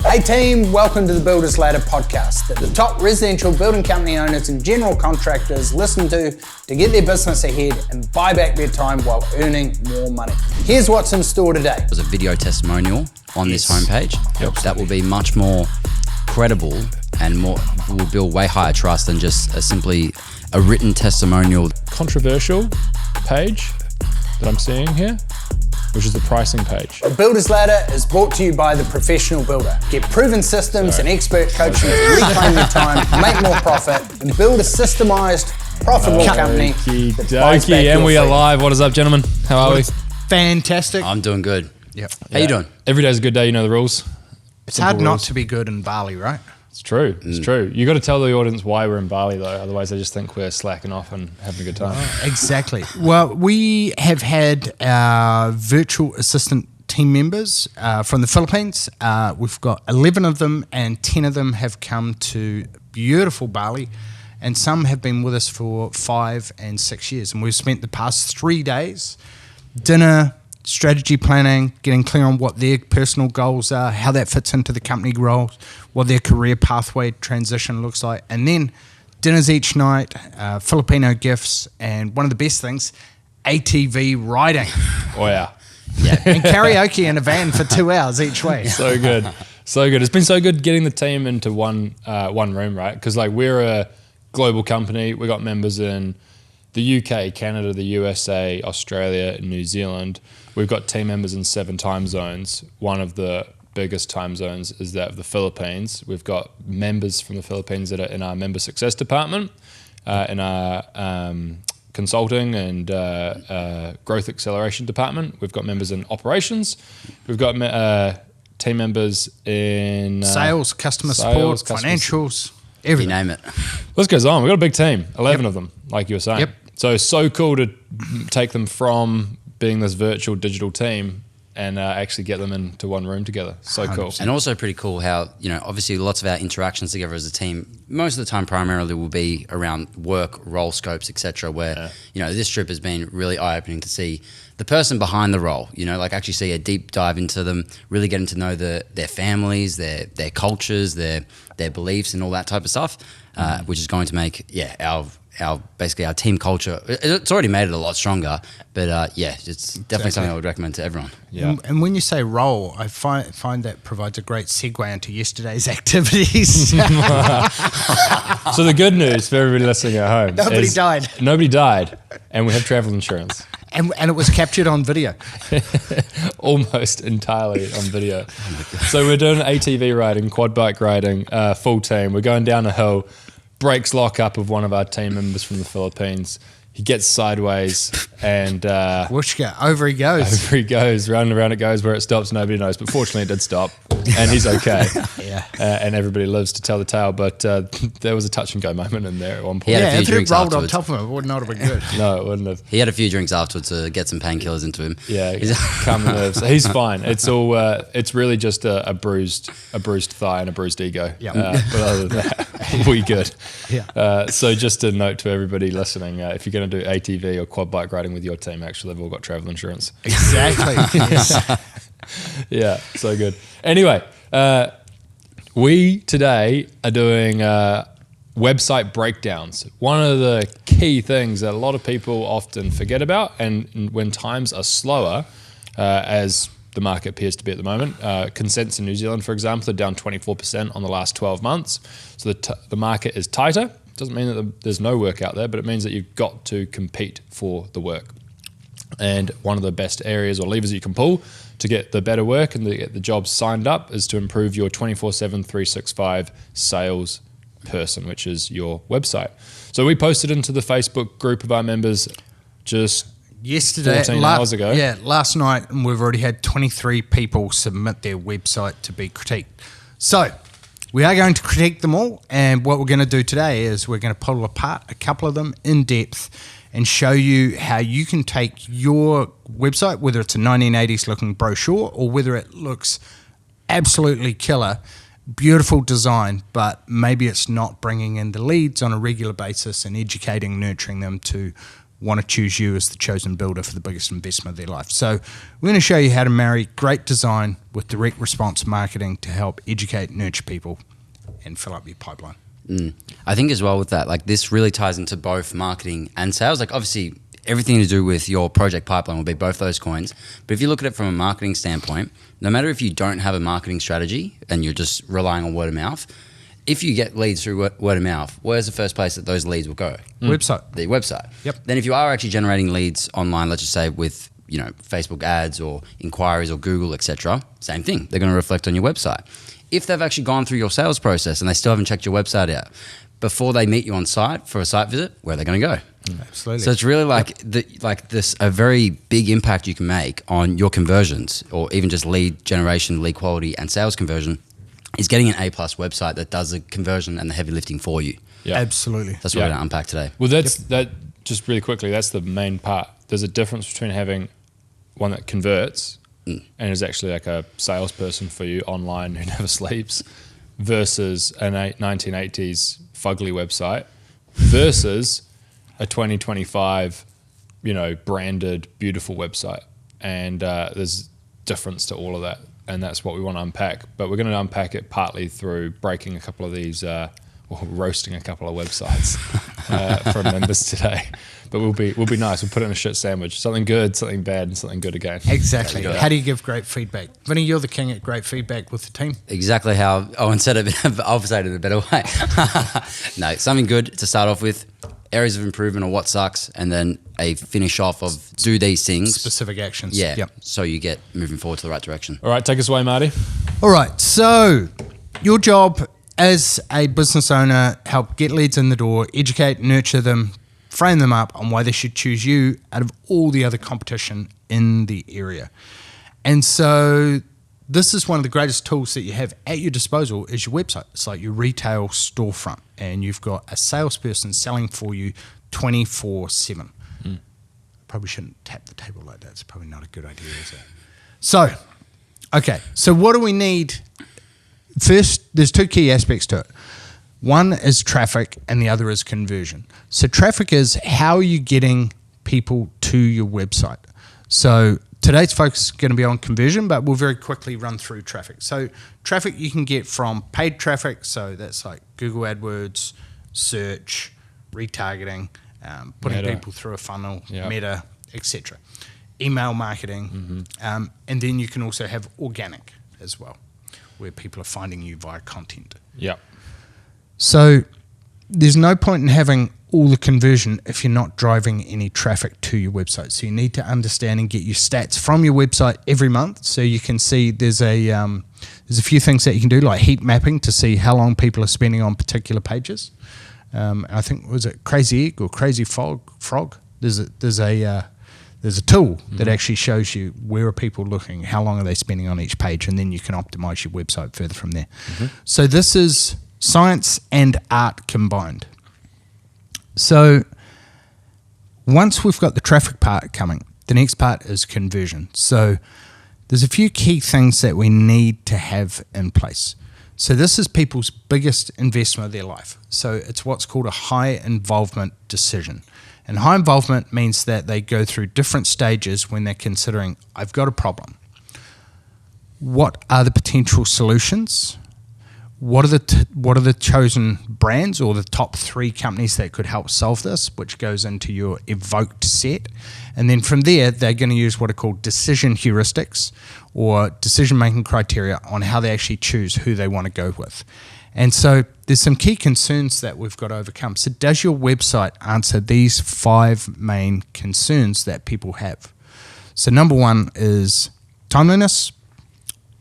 Hey team, welcome to the Builders Ladder podcast that the top residential building company owners and general contractors listen to get their business ahead and buy back their time while earning more money. Here's what's in store today. There's a video testimonial on this homepage that will be much more credible and will build way higher trust than just simply a written testimonial. Controversial page that I'm seeing here, which is the pricing page. The Builders Ladder is brought to you by the professional builder. Get proven systems and expert coaching to reclaim your time, make more profit, and build a systemized, profitable company. And we are live. What is up, gentlemen? How are we? Fantastic. I'm doing good. Yep. How you doing? Every day's a good day. You know the rules. It's hard not to be good in Bali, right? It's true. It's true. You got to tell the audience why we're in Bali, though. Otherwise, they just think we're slacking off and having a good time. Exactly. Well, we have had our virtual assistant team members from the Philippines. We've got 11 of them, and 10 of them have come to beautiful Bali, and some have been with us for 5 and 6 years. And we've spent the past 3 days, dinner, strategy planning, getting clear on what their personal goals are, how that fits into the company goals, what their career pathway transition looks like, and then dinners each night, Filipino gifts, and one of the best things, ATV riding. Oh, yeah. Yeah, and karaoke in a van for 2 hours each way. So good. So good. It's been so good getting the team into one room, right? Because like we're a global company. We got members in the UK, Canada, the USA, Australia, and New Zealand. We've got team members in 7 time zones. One of the biggest time zones is that of the Philippines. We've got members from the Philippines that are in our member success department, in our consulting and growth acceleration department. We've got members in operations. We've got team members in sales, customer support, financials, everything. You name it. This goes on. We've got a big team, 11 of them, like you were saying. Yep. So cool to take them from being this virtual digital team and actually get them into one room together. So cool. And also pretty cool how, obviously lots of our interactions together as a team, most of the time primarily will be around work, role scopes, etc. where, this trip has been really eye-opening to see the person behind the role, like actually see a deep dive into them, really getting to know their families, their cultures, their beliefs and all that type of stuff, which is going to make, our team culture, it's already made it a lot stronger, but it's definitely something I would recommend to everyone. Yeah. And when you say role, I find that provides a great segue into yesterday's activities. So the good news for everybody listening at home Nobody died, and we have travel insurance. And it was captured on video. Almost entirely on video. So we're doing ATV riding, quad bike riding, full team. We're going down a hill. Brakes lock up of one of our team members from the Philippines. He gets sideways and Whooshka, over he goes. Round and around it goes. Where it stops, nobody knows. But fortunately, it did stop, and he's okay. Yeah. And everybody lives to tell the tale. But there was a touch and go moment in there at one point. He had a few if drinks it rolled afterwards. on top of him, it would not have been good. No, it wouldn't have. He had a few drinks afterwards to get some painkillers into him. Yeah, calm the nerves. He's fine. It's all. It's really just a bruised thigh and a bruised ego. Yeah. But other than that, we good. Yeah. So just a note to everybody listening: if you're going to do ATV or quad bike riding with your team, actually, they've all got travel insurance. Exactly. Yes. Yeah, so good. Anyway, we today are doing website breakdowns. One of the key things that a lot of people often forget about, and when times are slower, as the market appears to be at the moment, consents in New Zealand, for example, are down 24% on the last 12 months. So the market is tighter. Doesn't mean that there's no work out there, but it means that you've got to compete for the work. And one of the best areas or levers that you can pull to get the better work and to get the jobs signed up is to improve your 24/7, 365 sales person, which is your website. So we posted into the Facebook group of our members just yesterday, 14 hours ago. Yeah, last night, and we've already had 23 people submit their website to be critiqued. So we are going to critique them all, and what we're going to do today is we're going to pull apart a couple of them in depth and show you how you can take your website, whether it's a 1980s looking brochure or whether it looks absolutely killer, beautiful design, but maybe it's not bringing in the leads on a regular basis and educating, nurturing them to want to choose you as the chosen builder for the biggest investment of their life. So we're going to show you how to marry great design with direct response marketing to help educate, nurture people, and fill up your pipeline. I think as well with that, like this really ties into both marketing and sales. Like obviously everything to do with your project pipeline will be both those coins. But if you look at it from a marketing standpoint, no matter if you don't have a marketing strategy and you're just relying on word of mouth, if you get leads through word of mouth, where's the first place that those leads will go? Website. The website. Yep. Then if you are actually generating leads online, let's just say with Facebook ads or inquiries or Google, etc., same thing. They're going to reflect on your website. If they've actually gone through your sales process and they still haven't checked your website out, before they meet you on site for a site visit, where are they going to go? Absolutely. So it's really a very big impact you can make on your conversions, or even just lead generation, lead quality, and sales conversion, is getting an A+ website that does the conversion and the heavy lifting for you. Yeah. Absolutely. That's what we're going to unpack today. Well, that just really quickly, that's the main part. There's a difference between having one that converts and is actually like a salesperson for you online who never sleeps, versus a 1980s fugly website versus a 2025, branded, beautiful website. And there's difference to all of that. And that's what we want to unpack. But we're going to unpack it partly through breaking a couple of these, or roasting a couple of websites for members today. But we'll be nice. We'll put it in a shit sandwich. Something good, something bad, and something good again. Exactly. How do you give great feedback? Vinnie, you're the king at great feedback with the team. Exactly how Owen said it, but I'll say it in a better way. No, something good to start off with, areas of improvement or what sucks, and then a finish off of do these things. Specific actions. Yeah. Yep. So you get moving forward to the right direction. All right, take us away, Marty. All right. So your job as a business owner, help get leads in the door, educate, nurture them, frame them up on why they should choose you out of all the other competition in the area. And so this is one of the greatest tools that you have at your disposal is your website. It's like your retail storefront, and you've got a salesperson selling for you 24/7. Probably shouldn't tap the table like that. It's probably not a good idea, is it? So, okay. So what do we need? First, there's two key aspects to it. One is traffic and the other is conversion. So traffic is how are you getting people to your website. So today's focus is going to be on conversion, but we'll very quickly run through traffic. So traffic you can get from paid traffic, so that's like Google AdWords, search, retargeting, putting Meta. people through a funnel, Yep. Meta, etc. Email marketing, and then you can also have organic as well, where people are finding you via content. Yeah. So there's no point in having all the conversion if you're not driving any traffic to your website. So you need to understand and get your stats from your website every month. So you can see there's a few things that you can do, like heat mapping, to see how long people are spending on particular pages. I think, was it Crazy Egg or Crazy Frog? There's a tool that actually shows you where are people looking, how long are they spending on each page, and then you can optimize your website further from there. So this is science and art combined. So once we've got the traffic part coming, the next part is conversion. So there's a few key things that we need to have in place. So this is people's biggest investment of their life. So it's what's called a high involvement decision. And high involvement means that they go through different stages when they're considering, I've got a problem. What are the potential solutions? What are the chosen brands or the top 3 companies that could help solve this, which goes into your evoked set. And then from there, they're going to use what are called decision heuristics or decision-making criteria on how they actually choose who they want to go with. And so there's some key concerns that we've got to overcome. So does your website answer these 5 main concerns that people have? So number 1 is timeliness,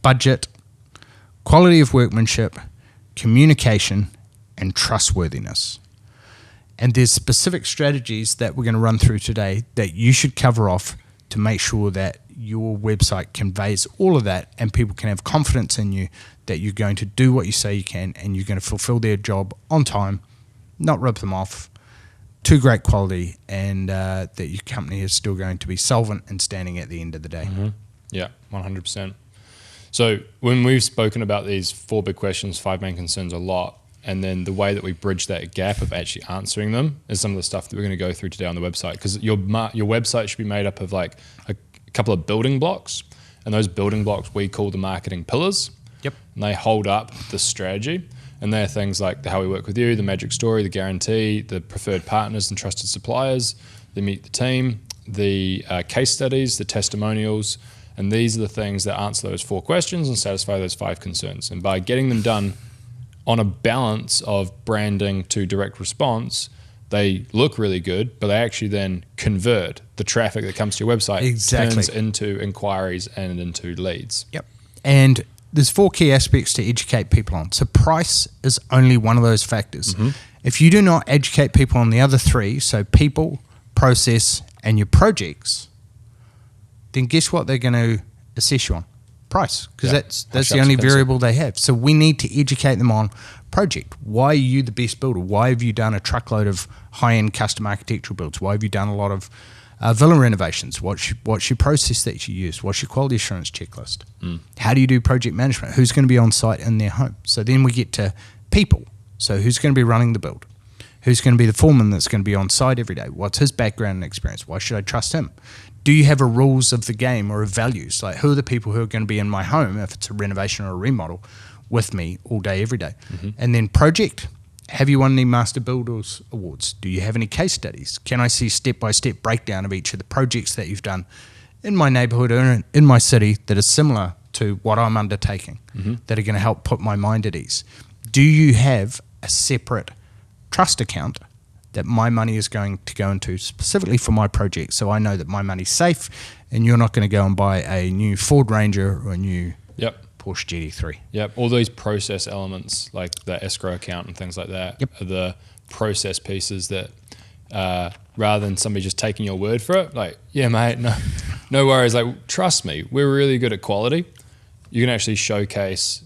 budget, quality of workmanship, communication, and trustworthiness. And there's specific strategies that we're going to run through today that you should cover off to make sure that your website conveys all of that and people can have confidence in you that you're going to do what you say you can and you're going to fulfill their job on time, not rip them off, to great quality, and that your company is still going to be solvent and standing at the end of the day. Yeah, 100%. So when we've spoken about these 4 big questions, 5 main concerns a lot, And then the way that we bridge that gap of actually answering them is some of the stuff that we're going to go through today on the website. Because your website should be made up of like a couple of building blocks. And those building blocks we call the marketing pillars. Yep. And they hold up the strategy. And they're things like how we work with you, the magic story, the guarantee, the preferred partners and trusted suppliers, the meet the team, the case studies, the testimonials. And these are the things that answer those 4 questions and satisfy those 5 concerns. And by getting them done on a balance of branding to direct response, they look really good, but they actually then convert the traffic that comes to your website, turns into inquiries and into leads. Yep. And there's 4 key aspects to educate people on. So price is only one of those factors. If you do not educate people on the other 3, so people, process, and your projects, then guess what they're going to assess you on? Price, because that's the only variable they have. So we need to educate them on project. Why are you the best builder? Why have you done a truckload of high-end custom architectural builds? Why have you done a lot of villa renovations? What's your process that you use? What's your quality assurance checklist? How do you do project management? Who's going to be on site in their home? So then we get to people. So who's going to be running the build? Who's going to be the foreman that's going to be on site every day? What's his background and experience? Why should I trust him? Do you have a rules of the game or a values? Like, who are the people who are going to be in my home, if it's a renovation or a remodel, with me all day, every day? And then project. Have you won any Master Builders Awards? Do you have any case studies? Can I see step-by-step breakdown of each of the projects that you've done in my neighborhood or in my city that is similar to what I'm undertaking, that are going to help put my mind at ease? Do you have a separate trust account that my money is going to go into specifically for my project, so I know that my money's safe and you're not going to go and buy a new Ford Ranger or a new Porsche GT3. Yep, all these process elements like the escrow account and things like that are the process pieces that rather than somebody just taking your word for it, like, yeah, mate, no worries, like, trust me, we're really good at quality. You can actually showcase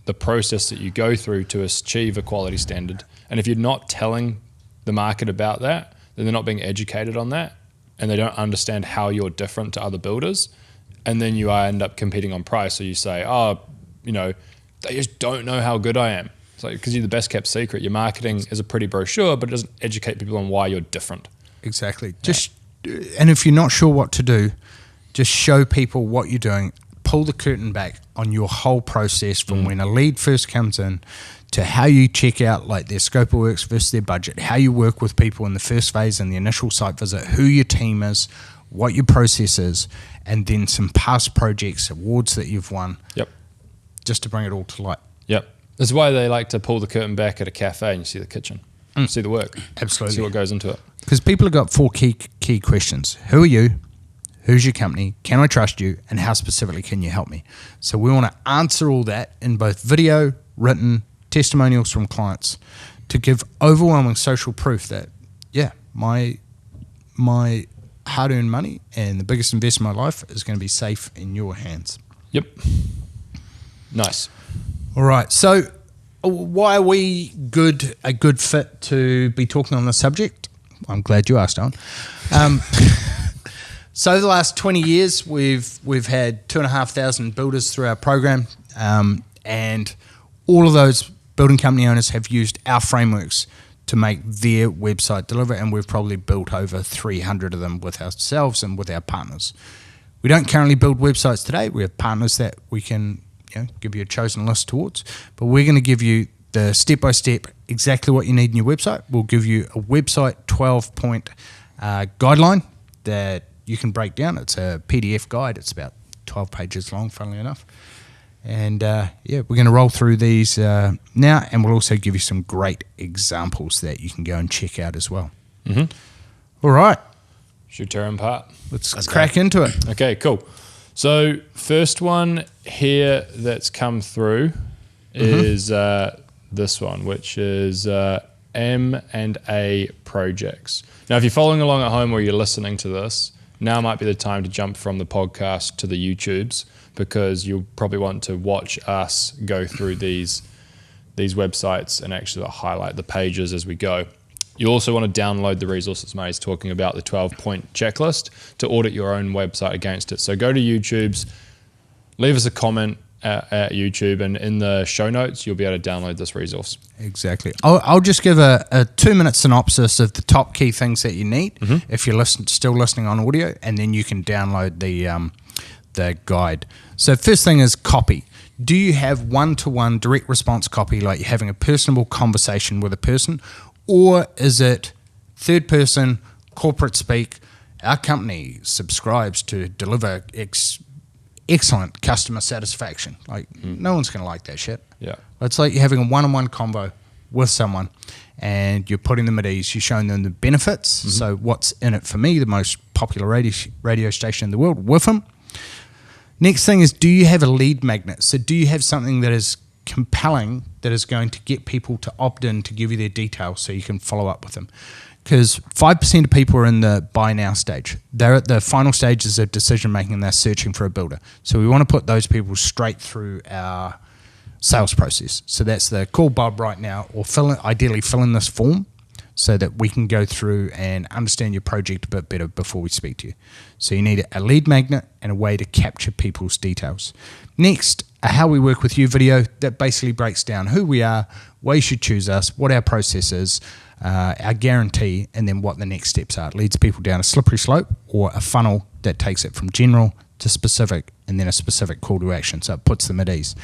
the process that you go through to achieve a quality standard. And if you're not telling the market about that, then they're not being educated on that, and they don't understand how you're different to other builders. And then you end up competing on price. So you say, they just don't know how good I am. It's like, because you're the best kept secret. Your marketing is a pretty brochure, but it doesn't educate people on why you're different. Exactly. And if you're not sure what to do, just show people what you're doing. Pull the curtain back on your whole process from when a lead first comes in to how you check out like their scope of works versus their budget, how you work with people in the first phase and the initial site visit, who your team is, what your process is, and then some past projects, awards that you've won. Just to bring it all to light. That's why they like to pull the curtain back at a cafe and you see the kitchen, see the work. Absolutely. See what goes into it. Because people have got 4 key questions. Who are you? Who's your company? Can I trust you? And how specifically can you help me? So we want to answer all that in both video, written, testimonials from clients to give overwhelming social proof that, my hard-earned money and the biggest investment of my life is going to be safe in your hands. Nice. All right. So why are we a good fit to be talking on the subject? I'm glad you asked, Owen. So the last 20 years, we've had 2,500 builders through our program, and all of those building company owners have used our frameworks to make their website deliver, and we've probably built over 300 of them with ourselves and with our partners. We don't currently build websites today. We have partners that we can give you a chosen list towards, but we're going to give you the step-by-step exactly what you need in your website. We'll give you a website 12-point guideline that you can break down. It's a PDF guide. It's about 12 pages long, funnily enough. And we're going to roll through these now, and we'll also give you some great examples that you can go and check out as well. All right. Should tear them apart. Let's crack into it. Okay, cool. So first one here that's come through is this one, which is M&A Projects. Now, if you're following along at home or you're listening to this, now might be the time to jump from the podcast to the YouTubes, because you'll probably want to watch us go through these websites and actually highlight the pages as we go. You also want to download the resources May's talking about, the 12-point checklist, to audit your own website against it. So go to YouTube's, leave us a comment, at YouTube, and in the show notes, you'll be able to download this resource. Exactly. I'll just give a 2-minute synopsis of the top key things that you need if you're still listening on audio, and then you can download the guide. So first thing is copy. Do you have one-to-one direct response copy, like you're having a personable conversation with a person, or is it third person, corporate speak, our company subscribes to deliver excellent customer satisfaction? Like, no one's going to like that shit. Yeah. It's like you're having a one-on-one convo with someone and you're putting them at ease. You're showing them the benefits. So what's in it for me, the most popular radio station in the world, with them. Next thing is, do you have a lead magnet? So do you have something that is compelling that is going to get people to opt in to give you their details so you can follow up with them? Because 5% of people are in the buy now stage. They're at the final stages of decision making and they're searching for a builder. So we want to put those people straight through our sales process. So that's the call Bob right now, or ideally fill in this form so that we can go through and understand your project a bit better before we speak to you. So you need a lead magnet and a way to capture people's details. Next, a how we work with you video that basically breaks down who we are, why you should choose us, what our process is, our guarantee, and then what the next steps are. It leads people down a slippery slope or a funnel that takes it from general to specific, and then a specific call to action, so it puts them at ease.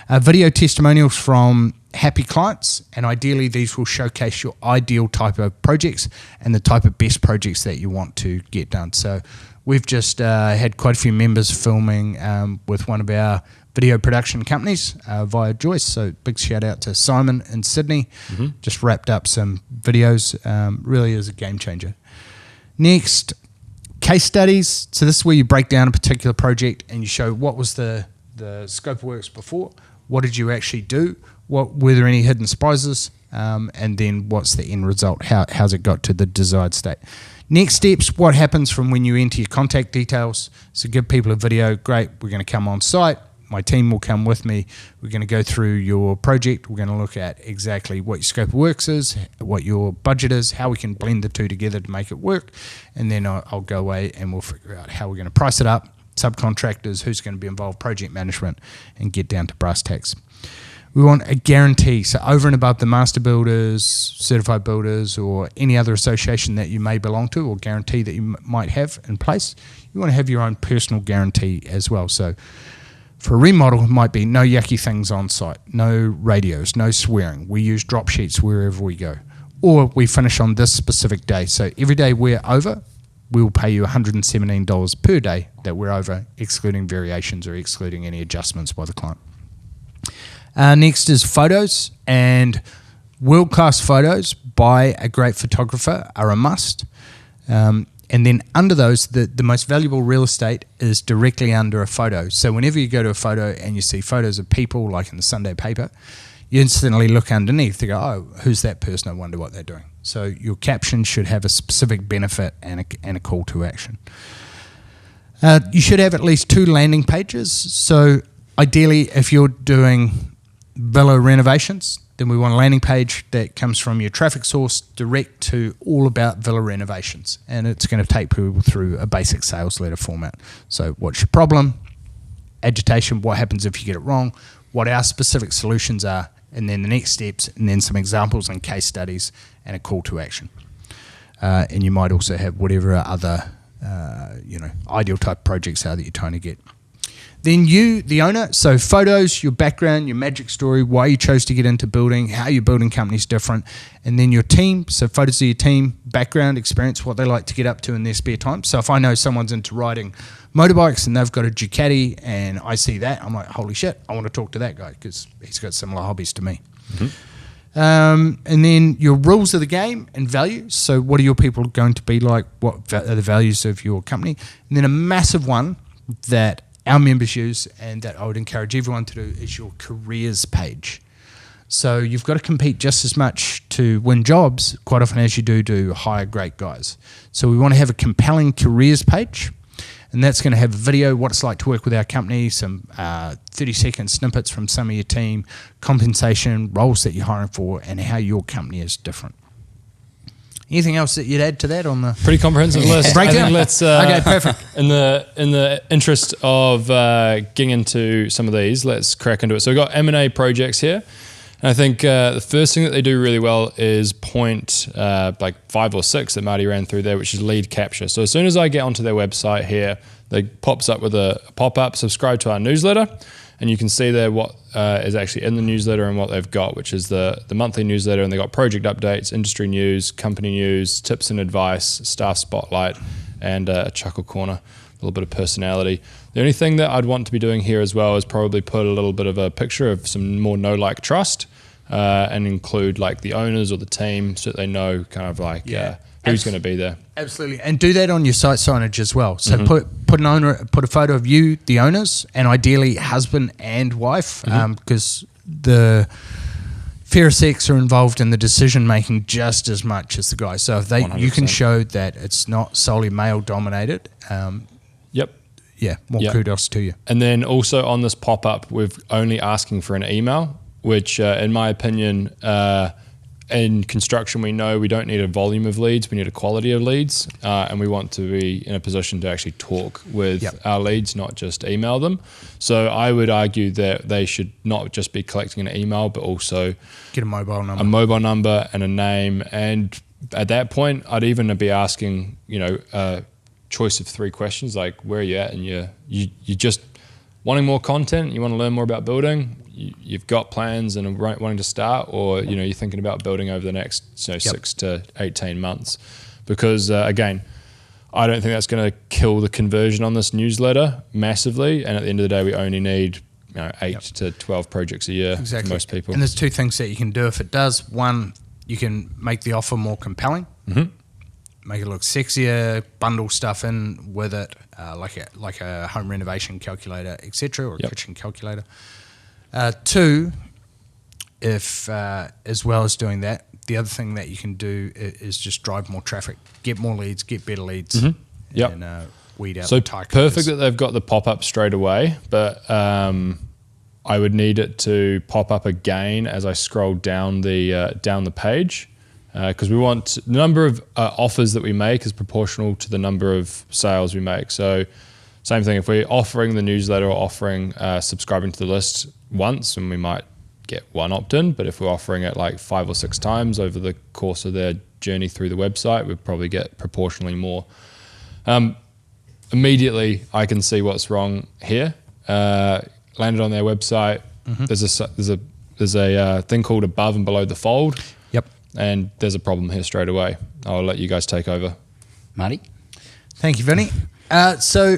Video testimonials from happy clients, and ideally these will showcase your ideal type of projects and the type of best projects that you want to get done. So we've just had quite a few members filming with one of our video production companies via Joyce, so big shout out to Simon in Sydney. Just wrapped up some videos. Really is a game changer. Next, case studies. So this is where you break down a particular project and you show what was the scope of works before, what did you actually do, were there any hidden surprises, and then what's the end result, how's it got to the desired state. Next steps, what happens from when you enter your contact details. So give people a video, great, we're going to come on site, my team will come with me, we're going to go through your project, we're going to look at exactly what your scope of works is, what your budget is, how we can blend the two together to make it work, and then I'll go away and we'll figure out how we're going to price it up, subcontractors, who's going to be involved, project management, and get down to brass tacks. We want a guarantee, so over and above the master builders, certified builders, or any other association that you may belong to or guarantee that you might have in place, you want to have your own personal guarantee as well. So for a remodel, it might be no yucky things on site, no radios, no swearing. We use drop sheets wherever we go. Or we finish on this specific day. So every day we're over, we will pay you $117 per day that we're over, excluding variations or excluding any adjustments by the client. Next is photos, and world-class photos by a great photographer are a must. And then under those, the most valuable real estate is directly under a photo. So whenever you go to a photo and you see photos of people, like in the Sunday paper, you instantly look underneath to go, oh, who's that person? I wonder what they're doing. So your caption should have a specific benefit and a call to action. You should have at least 2 landing pages. So ideally, if you're doing villa renovations, then we want a landing page that comes from your traffic source direct to all about villa renovations. And it's going to take people through a basic sales letter format. So what's your problem? Agitation, what happens if you get it wrong? What our specific solutions are, and then the next steps, and then some examples and case studies, and a call to action. And you might also have whatever other ideal type projects are that you're trying to get. Then you, the owner, so photos, your background, your magic story, why you chose to get into building, how your building company is different, and then your team, so photos of your team, background, experience, what they like to get up to in their spare time. So if I know someone's into riding motorbikes and they've got a Ducati and I see that, I'm like, holy shit, I want to talk to that guy because he's got similar hobbies to me. And then your rules of the game and values. So what are your people going to be like? What are the values of your company? And then a massive one that our members use and that I would encourage everyone to do is your careers page. So you've got to compete just as much to win jobs quite often as you do to hire great guys. So we want to have a compelling careers page, and that's going to have a video, what it's like to work with our company, some 30-second snippets from some of your team, compensation, roles that you're hiring for, and how your company is different. Anything else that you'd add to that on the Pretty comprehensive list. breakdown? I think let's Okay, perfect. in the interest of getting into some of these, let's crack into it. So we've got M&A Projects here. And I think the first thing that they do really well is point like 5 or 6 that Marty ran through there, which is lead capture. So as soon as I get onto their website here, it pops up with a pop-up, subscribe to our newsletter, and you can see there what is actually in the newsletter and what they've got, which is the monthly newsletter, and they've got project updates, industry news, company news, tips and advice, staff spotlight, and a chuckle corner, a little bit of personality. The only thing that I'd want to be doing here as well is probably put a little bit of a picture of some more know, like, trust, and include like the owners or the team so that they know kind of like who's going to be there. Absolutely, and do that on your site signage as well. So put a photo of you, the owners, and ideally husband and wife, because the fair sex are involved in the decision making just as much as the guys. So if you can show that it's not solely male dominated. Yep. Yeah, more kudos to you. And then also on this pop-up, we're only asking for an email, which in my opinion, in construction, we know we don't need a volume of leads, we need a quality of leads, and we want to be in a position to actually talk with our leads, not just email them. So I would argue that they should not just be collecting an email, but also get a mobile number and a name. And at that point, I'd even be asking, a choice of 3 questions, like where are you at, and you're just wanting more content, you want to learn more about building, you've got plans and are wanting to start, or you're thinking about building over the next 6 to 18 months. Because again, I don't think that's going to kill the conversion on this newsletter massively, and at the end of the day we only need 8 to 12 projects a year for most people. And there's 2 things that you can do if it does. One, you can make the offer more compelling, make it look sexier, bundle stuff in with it, like a home renovation calculator, etc., or a kitchen calculator. 2, if as well as doing that, the other thing that you can do is just drive more traffic, get more leads, get better leads, and weed out the type. Perfect that they've got the pop-up straight away, but I would need it to pop up again as I scroll down the page, because we want the number of offers that we make is proportional to the number of sales we make. So same thing, if we're offering the newsletter or offering subscribing to the list once, and we might get 1 opt-in, but if we're offering it like 5 or 6 times over the course of their journey through the website, we'd probably get proportionally more. Immediately I can see what's wrong here. Landed on their website. There's a thing called above and below the fold. And there's a problem here straight away. I'll let you guys take over. Marty? Thank you, Vinnie. So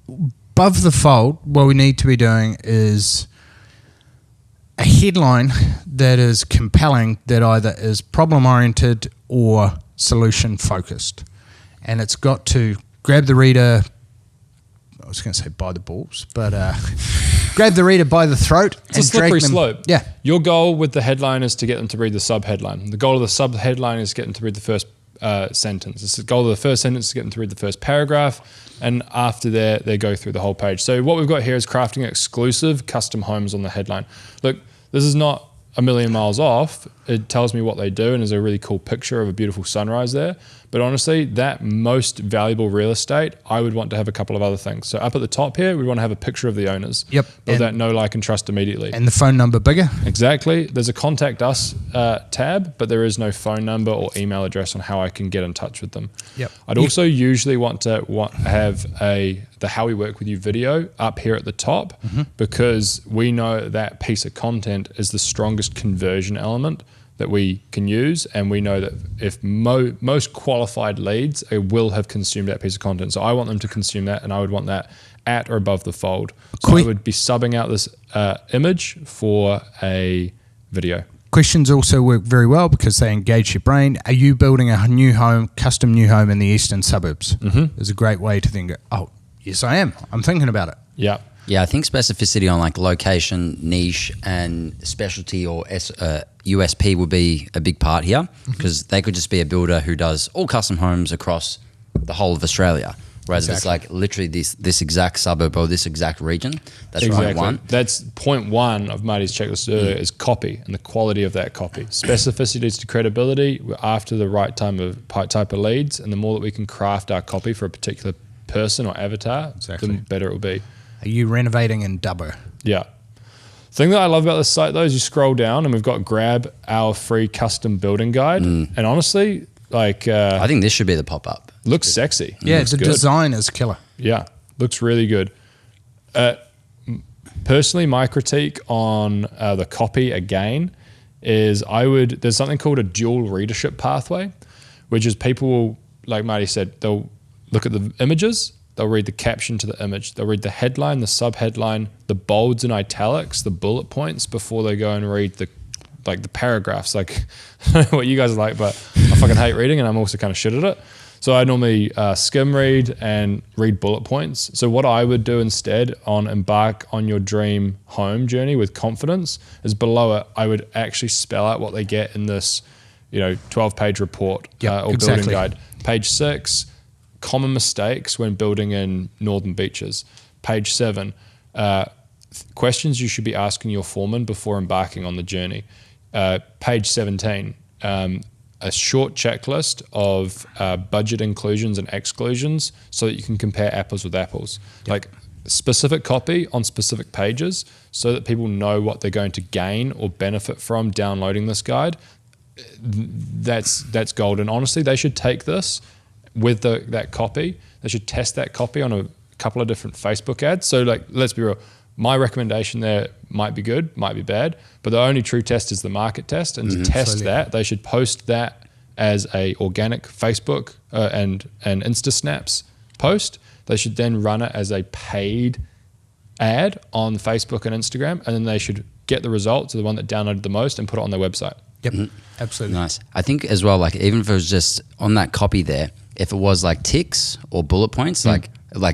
above the fold, what we need to be doing is a headline that is compelling, that either is problem-oriented or solution-focused. And it's got to grab the reader, I was going to say by the balls, but grab the reader by the throat. It's a slippery slope. Yeah. Your goal with the headline is to get them to read the sub-headline. The goal of the sub-headline is to get them to read the first sentence. The goal of the first sentence is to get them to read the first paragraph, and after that, they go through the whole page. So what we've got here is crafting exclusive custom homes on the headline. Look, this is not a million miles off. It tells me what they do, and there's a really cool picture of a beautiful sunrise there. But honestly, that most valuable real estate, I would want to have a couple of other things. So up at the top here, we want to have a picture of the owners. Yep. Build that know, like, and trust immediately. And the phone number bigger. Exactly. There's a contact us tab, but there is no phone number or email address on how I can get in touch with them. Yep. I'd also usually want to have the How We Work With You video up here at the top, because we know that piece of content is the strongest conversion element that we can use, and we know that if most qualified leads will have consumed that piece of content. So I want them to consume that, and I would want that at or above the fold. So I would be subbing out this image for a video. Questions also work very well because they engage your brain. Are you building a new home, custom new home in the eastern suburbs? It's a great way to think, oh, yes, I am. I'm thinking about it. Yeah. Yeah, I think specificity on like location, niche, and specialty or USP would be a big part here, because they could just be a builder who does all custom homes across the whole of Australia. Whereas if it's like literally this exact suburb or this exact region, that's point one. That's point one of Marty's checklist earlier is copy and the quality of that copy. Specificity leads to credibility. We're after the right type of leads, and the more that we can craft our copy for a particular person or avatar, the better it will be. Are you renovating in Dubbo? Yeah. The thing that I love about this site though is you scroll down and we've got grab our free custom building guide. And honestly, like I think this should be the pop-up. Looks sexy. Yeah, looks the good. design is killer. Yeah, looks really good. Personally, my critique on the copy again is there's something called a dual readership pathway, which is people will, like Marty said, they'll look at the images, they'll read the caption to the image, they'll read the headline, the subheadline, the bolds and italics, the bullet points before they go and read the paragraphs. Like, I don't know what you guys are like, but I fucking hate reading and I'm also kind of shit at it. So I normally skim read and read bullet points. So what I would do instead on embark on your dream home journey with confidence is below it, I would actually spell out what they get in this, 12-page report or building guide. Page 6, common mistakes when building in northern beaches. Page 7, questions you should be asking your foreman before embarking on the journey. Page 17, a short checklist of budget inclusions and exclusions so that you can compare apples with apples. Like specific copy on specific pages so that people know what they're going to gain or benefit from downloading this guide. That's gold. And honestly, they should take this with that copy. They should test that copy on a couple of different Facebook ads. So like, let's be real. My recommendation there might be good, might be bad, but the only true test is the market test. And to test that, they should post that as a organic Facebook and Insta Snaps post. They should then run it as a paid ad on Facebook and Instagram, and then they should get the results of the one that downloaded the most and put it on their website. Yep, absolutely. Nice. I think as well, like even if it was just on that copy there, if it was like ticks or bullet points, like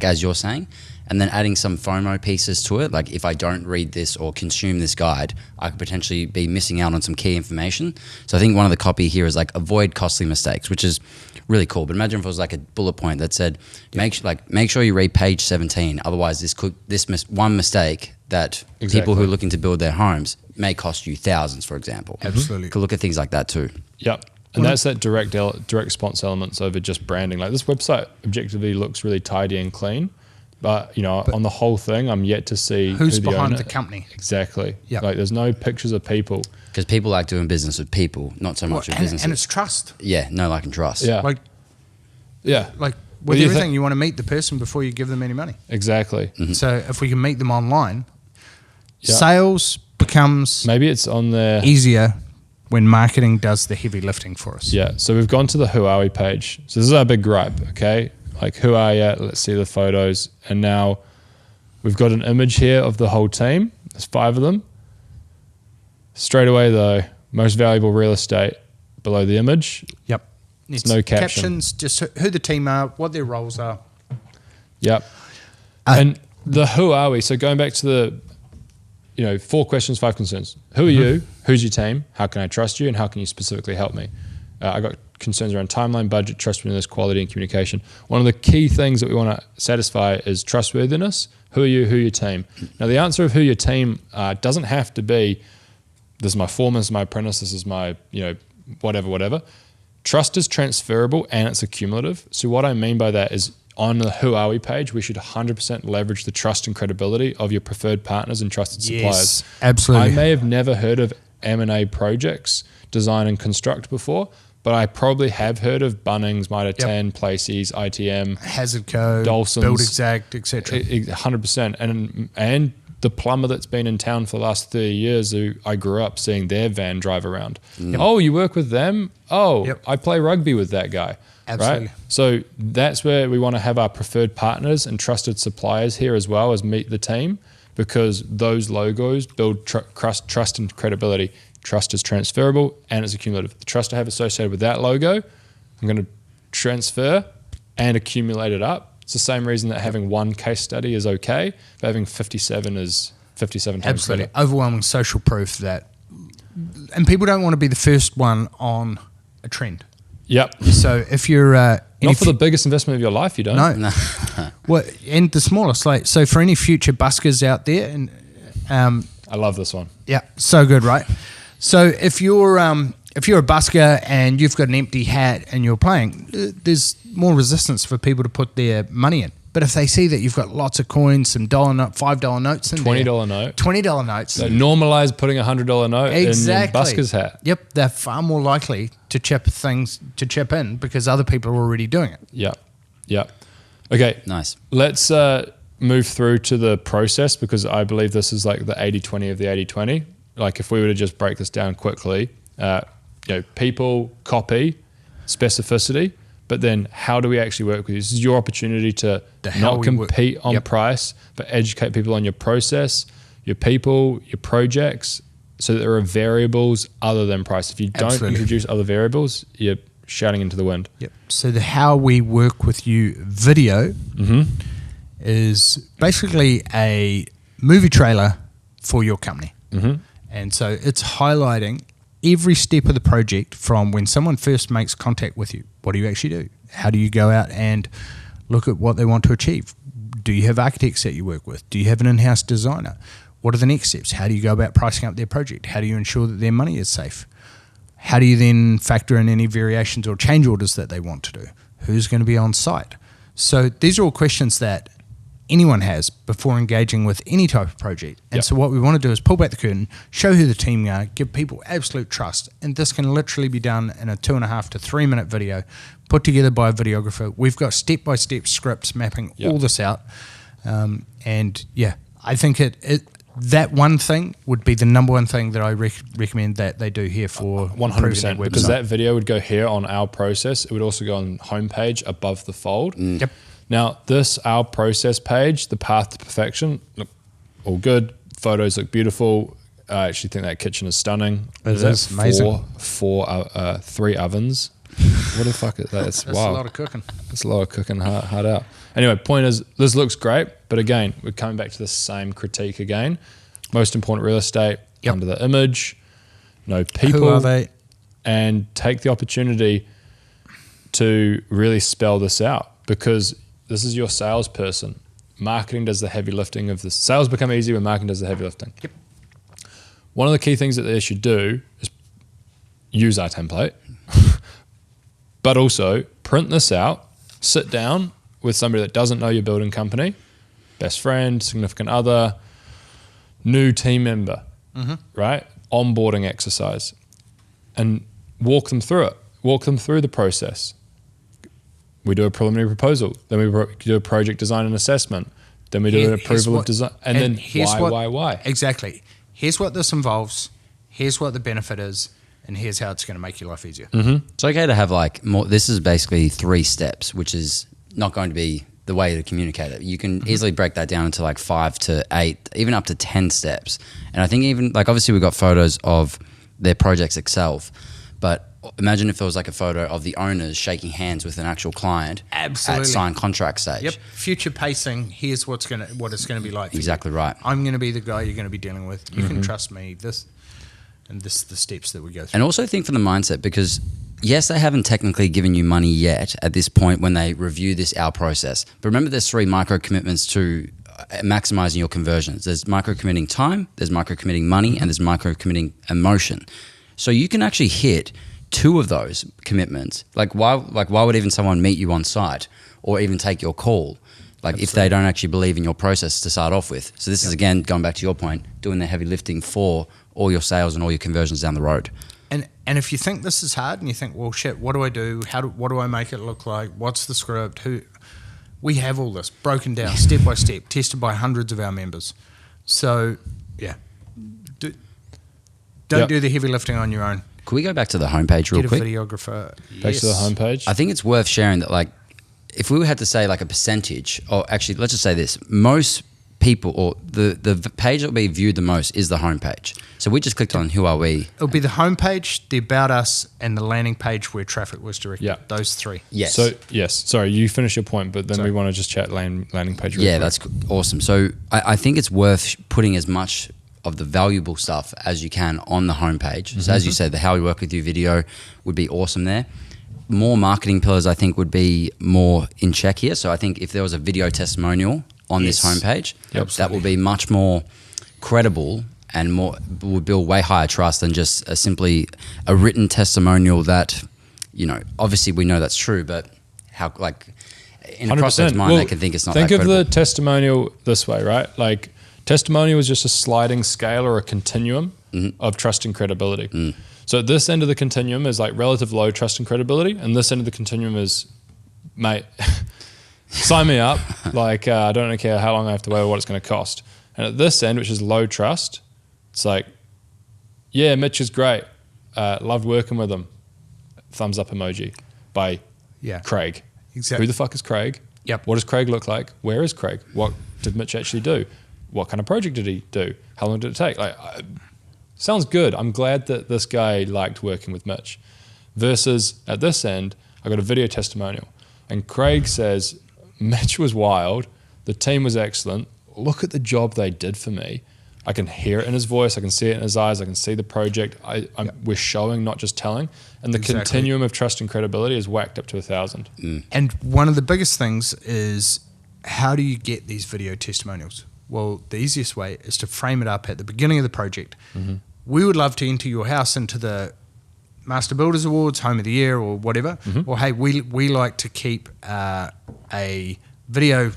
as you're saying, and then adding some FOMO pieces to it, like if I don't read this or consume this guide, I could potentially be missing out on some key information. So I think one of the copy here is like avoid costly mistakes, which is really cool. But imagine if it was like a bullet point that said, make sure you read page 17. Otherwise, one mistake that people who are looking to build their homes may cost you thousands, for example. Absolutely. Could look at things like that too. Yep. And that's that direct response elements over just branding. Like this website objectively looks really tidy and clean. But on the whole thing, I'm yet to see who's who behind owner. the company. Exactly. Yep. Like there's no pictures of people. Because people like doing business with people, not so much with businesses. And it's trust. Yeah, no, like and trust. Yeah. Like with everything, you want to meet the person before you give them any money. Exactly. Mm-hmm. So if we can meet them online, sales becomes maybe it's on there easier when marketing does the heavy lifting for us. Yeah. So we've gone to the Who Are We page. So this is our big gripe. Okay. Like who are you? Let's see the photos. And now we've got an image here of the whole team. There's 5 of them. Straight away though, most valuable real estate below the image. Yep. It's no caption. Captions, just who the team are, what their roles are. Yep. And the who are we? So going back to the, 4 questions, 5 concerns. Who are you? Who's your team? How can I trust you? And how can you specifically help me? I got concerns around timeline, budget, trustworthiness, quality, and communication. One of the key things that we want to satisfy is trustworthiness. Who are you? Who are your team? Now, the answer of who your team doesn't have to be, this is my foreman, this is my apprentice, this is my, whatever. Trust is transferable and it's accumulative. So what I mean by that is on the Who Are We page, we should 100% leverage the trust and credibility of your preferred partners and trusted suppliers. Absolutely. I may have never heard of M&A Projects, design and construct before, but I probably have heard of Bunnings, Mitre 10, Placey's, ITM, Hazard Code, Dawson's, Build Exact, etc. 100%. And the plumber that's been in town for the last 30 years who I grew up seeing their van drive around. Oh, you work with them? Oh, I play rugby with that guy. Absolutely. Right? So that's where we want to have our preferred partners and trusted suppliers here as well as meet the team, because those logos build trust and credibility. Trust is transferable and it's accumulative. The trust I have associated with that logo, I'm going to transfer and accumulate it up. It's the same reason that having one case study is okay, but having 57 is 57 times Absolutely. better. Overwhelming social proof that, and people don't want to be the first one on a trend. Yep. So if you're Not for the biggest investment of your life, you don't. No. Well, and the smallest. Like, so for any future buskers out there, and I love this one. yeah, so good, right? So if you're a busker and you've got an empty hat and you're playing, there's more resistance for people to put their money in. But if they see that you've got lots of coins, some $5 notes, and $20 note, $20 notes, so normalize putting a $100 note in your busker's hat. Yep, they're far more likely to chip in because other people are already doing it. Yeah. Okay. Nice. Let's move through to the process, because I believe this is like the 80-20 of the 80-20. Like if we were to just break this down quickly, people, copy, specificity, but then how do we actually work with you? This is your opportunity to not compete on price, but educate people on your process, your people, your projects, so that there are variables other than price. If you don't introduce other variables, you're shouting into the wind. Yep. So the how we work with you video is basically a movie trailer for your company. And so it's highlighting every step of the project from when someone first makes contact with you. What do you actually do? How do you go out and look at what they want to achieve? Do you have architects that you work with? Do you have an in-house designer? What are the next steps? How do you go about pricing up their project? How do you ensure that their money is safe? How do you then factor in any variations or change orders that they want to do? Who's going to be on site? So these are all questions that anyone has before engaging with any type of project. And so what we want to do is pull back the curtain, show who the team are, give people absolute trust. And this can literally be done in a 2.5 to 3 minute video put together by a videographer. We've got step-by-step scripts mapping all this out. I think that one thing would be the number one thing that I recommend that they do here for 100%, because that video would go here on our process. It would also go on homepage above the fold. Yep. Now, our process page, the path to perfection, look all good. Photos look beautiful. I actually think that kitchen is stunning. It is amazing. 3 ovens. What the fuck is that? That's a lot of cooking. That's a lot of cooking, hard out. Anyway, point is, this looks great, but again, we're coming back to the same critique again. Most important real estate, under the image, no people. Who are they? And take the opportunity to really spell this out, because this is your salesperson. Marketing does the heavy lifting of this. Sales become easy when marketing does the heavy lifting. Yep. One of the key things that they should do is use our template, but also print this out, sit down with somebody that doesn't know your building company, best friend, significant other, new team member, right? Onboarding exercise, and walk them through it. Walk them through the process. We do a preliminary proposal, then we do a project design and assessment, then we do an approval of design, and then why? Exactly. Here's what this involves, here's what the benefit is, and here's how it's going to make your life easier. It's okay to have like more. This is basically 3 steps, which is not going to be the way to communicate it. You can easily break that down into like 5 to 8, even up to 10 steps. And I think even like, obviously we've got photos of their projects itself, but imagine if there was like a photo of the owners shaking hands with an actual client at signed contract stage. Yep. Future pacing. Here's what it's going to be like. Exactly right. I'm going to be the guy you're going to be dealing with. You can trust me. This is the steps that we go through. And also think for the mindset, because yes, they haven't technically given you money yet at this point when they review our process. But remember, there's 3 micro commitments to maximizing your conversions. There's micro committing time, there's micro committing money, and there's micro committing emotion. So you can actually hit 2 of those commitments. Like why would even someone meet you on site or even take your call? Like if they don't actually believe in your process to start off with. So this is, again, going back to your point, doing the heavy lifting for all your sales and all your conversions down the road. And if you think this is hard and you think, well, shit, what do I do? What do I make it look like? What's the script? We have all this broken down step by step, tested by hundreds of our members. So, yeah, don't do the heavy lifting on your own. Could we go back to the homepage real quick? Get a videographer. Back to the homepage. I think it's worth sharing that, like, if we had to say like a percentage, or actually, let's just say this: most people, or the page that will be viewed the most is the homepage. So we just clicked on who are we. It'll be the homepage, the about us, and the landing page where traffic was directed. Yeah. Those 3. Yes. So yes, sorry, you finish your point, but then we want to just chat landing page. Real quick. That's awesome. So I think it's worth putting as much of the valuable stuff as you can on the homepage. So as you said, the how we work with you video would be awesome there. more marketing pillars, I think, would be more in check here. So I think if there was a video testimonial on this homepage, that will be much more credible and would build way higher trust than just simply a written testimonial that, obviously we know that's true, but how, like, in a prospect's mind, they can think it's not that credible. Think of the testimonial this way, right? Like, testimonial is just a sliding scale or a continuum of trust and credibility. So at this end of the continuum is like relative low trust and credibility, and this end of the continuum is, mate, sign me up. Like, I don't care how long I have to wait or what it's going to cost. And at this end, which is low trust, it's like, yeah, Mitch is great. Loved working with him. Thumbs up emoji by Craig. Exactly. Who the fuck is Craig? Yep. What does Craig look like? Where is Craig? What did Mitch actually do? What kind of project did he do? How long did it take? Like, sounds good. I'm glad that this guy liked working with Mitch. Versus at this end, I got a video testimonial, and Craig says, Mitch was wild. The team was excellent. Look at the job they did for me. I can hear it in his voice. I can see it in his eyes. I can see the project. We're showing, not just telling. And the continuum of trust and credibility is whacked up to 1,000. And one of the biggest things is, how do you get these video testimonials? Well, the easiest way is to frame it up at the beginning of the project. We would love to enter your house into the Master Builders Awards, Home of the Year, or whatever. Or, hey, we like to keep a video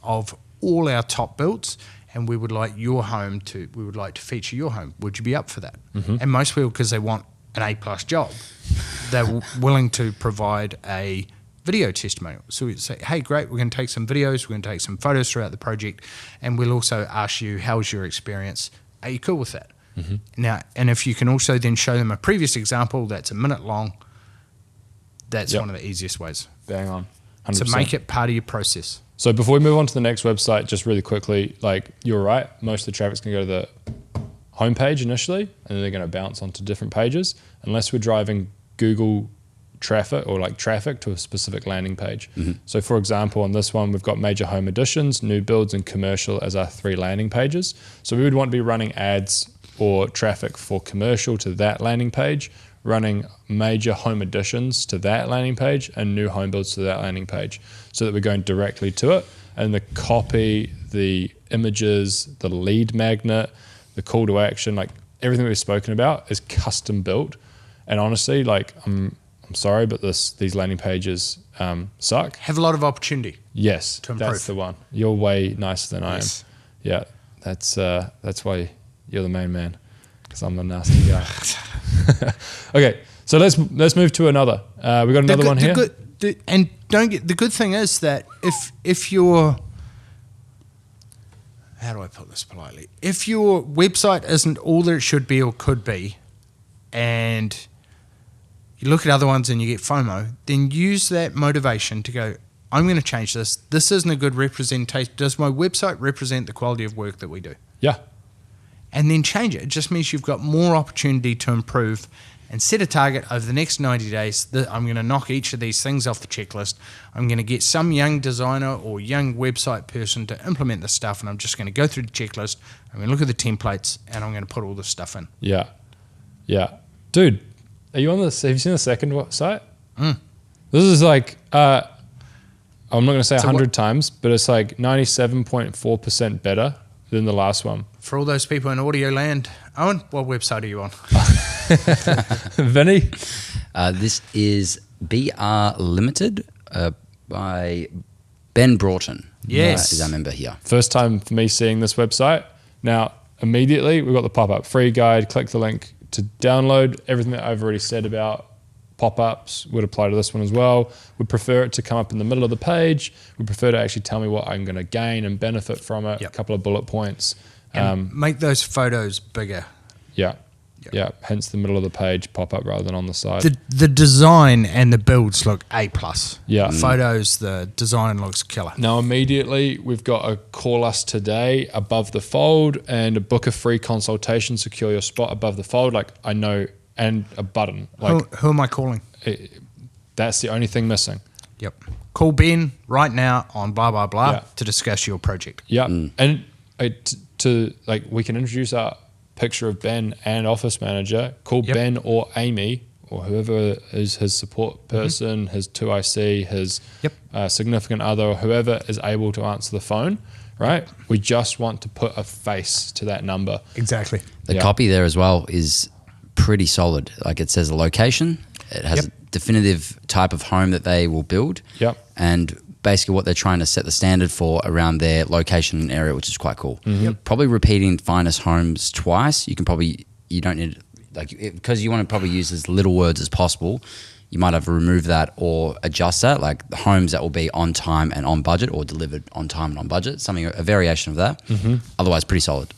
of all our top builds, and we would like to feature your home. Would you be up for that? And most people, because they want an A+ job, they're willing to provide a video testimonial. So we say, hey, great, we're going to take some videos, we're going to take some photos throughout the project, and we'll also ask you, how was your experience? Are you cool with that? Now, and if you can also then show them a previous example that's a minute long, that's one of the easiest ways. Bang on. 100%. So make it part of your process. So before we move on to the next website, just really quickly, like, you're right, most of the traffic's going to go to the homepage initially, and then they're going to bounce onto different pages, unless we're driving Google traffic or like traffic to a specific landing page. So for example, on this one, we've got major home additions, new builds, and commercial as our 3 landing pages. So we would want to be running ads or traffic for commercial to that landing page, running major home additions to that landing page, and new home builds to that landing page, so that we're going directly to it. And the copy, the images, the lead magnet, the call to action, like everything we've spoken about is custom built. And honestly, like, I'm sorry, but these landing pages suck. Have a lot of opportunity. Yes, to improve. that's the one. You're way nicer than I am. Yeah, that's why you're the main man, because I'm the nasty guy. Okay, so let's move to another. We got another one here. And don't get, the good thing is that if you're, how do I put this politely? If your website isn't all that it should be or could be, and you look at other ones and you get FOMO, then use that motivation to go, I'm going to change this. This isn't a good representation. Does my website represent the quality of work that we do? Yeah. And then change it. It just means you've got more opportunity to improve, and set a target over the next 90 days that I'm going to knock each of these things off the checklist. I'm going to get some young designer or young website person to implement this stuff, and I'm just going to go through the checklist. I'm going to look at the templates, and I'm going to put all this stuff in. Yeah. Dude, are you on this? Have you seen the second site? This is like, I'm not going to say 100 times, but it's like 97.4% better than the last one. For all those people in audio land, Owen, what website are you on? Vinnie? This is BR Limited by Ben Broughton. Yes. Is our member here. First time for me seeing this website. Now, immediately, we've got the pop-up free guide. Click the link to download. Everything that I've already said about pop-ups would apply to this one as well. Would prefer it to come up in the middle of the page. Would prefer to actually tell me what I'm going to gain and benefit from it. Yep. A couple of bullet points. And make those photos bigger. Yeah. Hence the middle of the page pop up rather than on the side. The design and the builds look A+. Yeah. The photos, the design looks killer. Now immediately we've got a call us today above the fold and a book a free consultation, secure your spot above the fold. Like I know, and a button. Like who am I calling? That's the only thing missing. Yep. Call Ben right now on blah, blah, blah to discuss your project. Yeah. And to like, we can introduce our picture of Ben and office manager, call Ben or Amy or whoever is his support person, his 2IC, his significant other, or whoever is able to answer the phone, right? We just want to put a face to that number. Exactly. The copy there as well is pretty solid. Like it says the location, it has a definitive type of home that they will build, and basically what they're trying to set the standard for around their location and area, which is quite cool. Probably repeating finest homes twice, you don't need, like, because you want to probably use as little words as possible, you might have to remove that or adjust that, like the homes that will be on time and on budget, or delivered on time and on budget, a variation of that. Otherwise, pretty solid.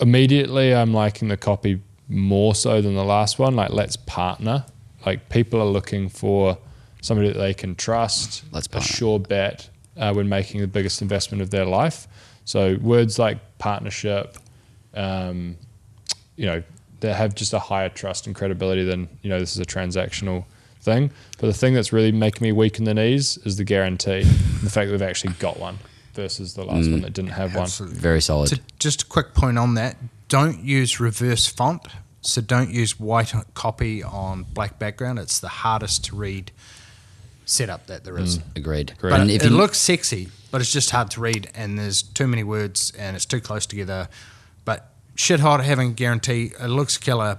Immediately, I'm liking the copy more so than the last one. Like, let's partner. Like, people are looking for somebody that they can trust, a sure bet when making the biggest investment of their life. So words like partnership, they have just a higher trust and credibility than, this is a transactional thing. But the thing that's really making me weak in the knees is the guarantee, the fact that we've actually got one versus the last one that didn't have one. Very solid. So just a quick point on that. Don't use reverse font. So don't use white copy on black background. It's the hardest to read setup that there is. Agreed. But it looks sexy, but it's just hard to read, and there's too many words and it's too close together. But shit hot having a guarantee. It looks killer,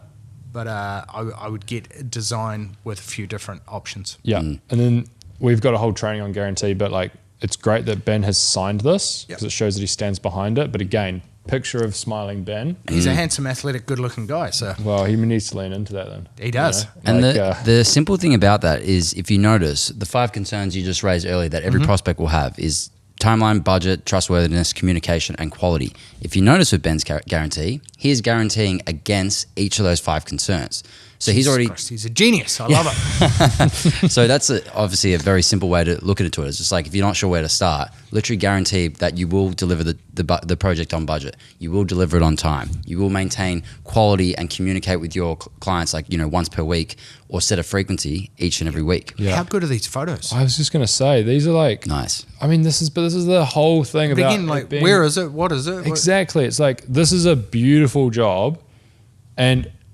but I would get design with a few different options. And then we've got a whole training on guarantee, but like, it's great that Ben has signed this because it shows that he stands behind it. But again, picture of smiling Ben. He's a handsome, athletic, good-looking guy. So well, he needs to lean into that then. He does. And the simple thing about that is, if you notice, the 5 concerns you just raised earlier that every prospect will have is timeline, budget, trustworthiness, communication, and quality. If you notice with Ben's guarantee, he is guaranteeing against each of those 5 concerns. So he's a genius. I love it. So that's obviously a very simple way to look at it. It's just like, if you're not sure where to start, literally guarantee that you will deliver the project on budget. You will deliver it on time. You will maintain quality and communicate with your clients, like, once per week, or set a frequency each and every week. How good are these photos? I was just going to say, these are like... Nice. I mean, this is the whole thing about... Again, like, where is it? What is it? Exactly. It's like, this is a beautiful job,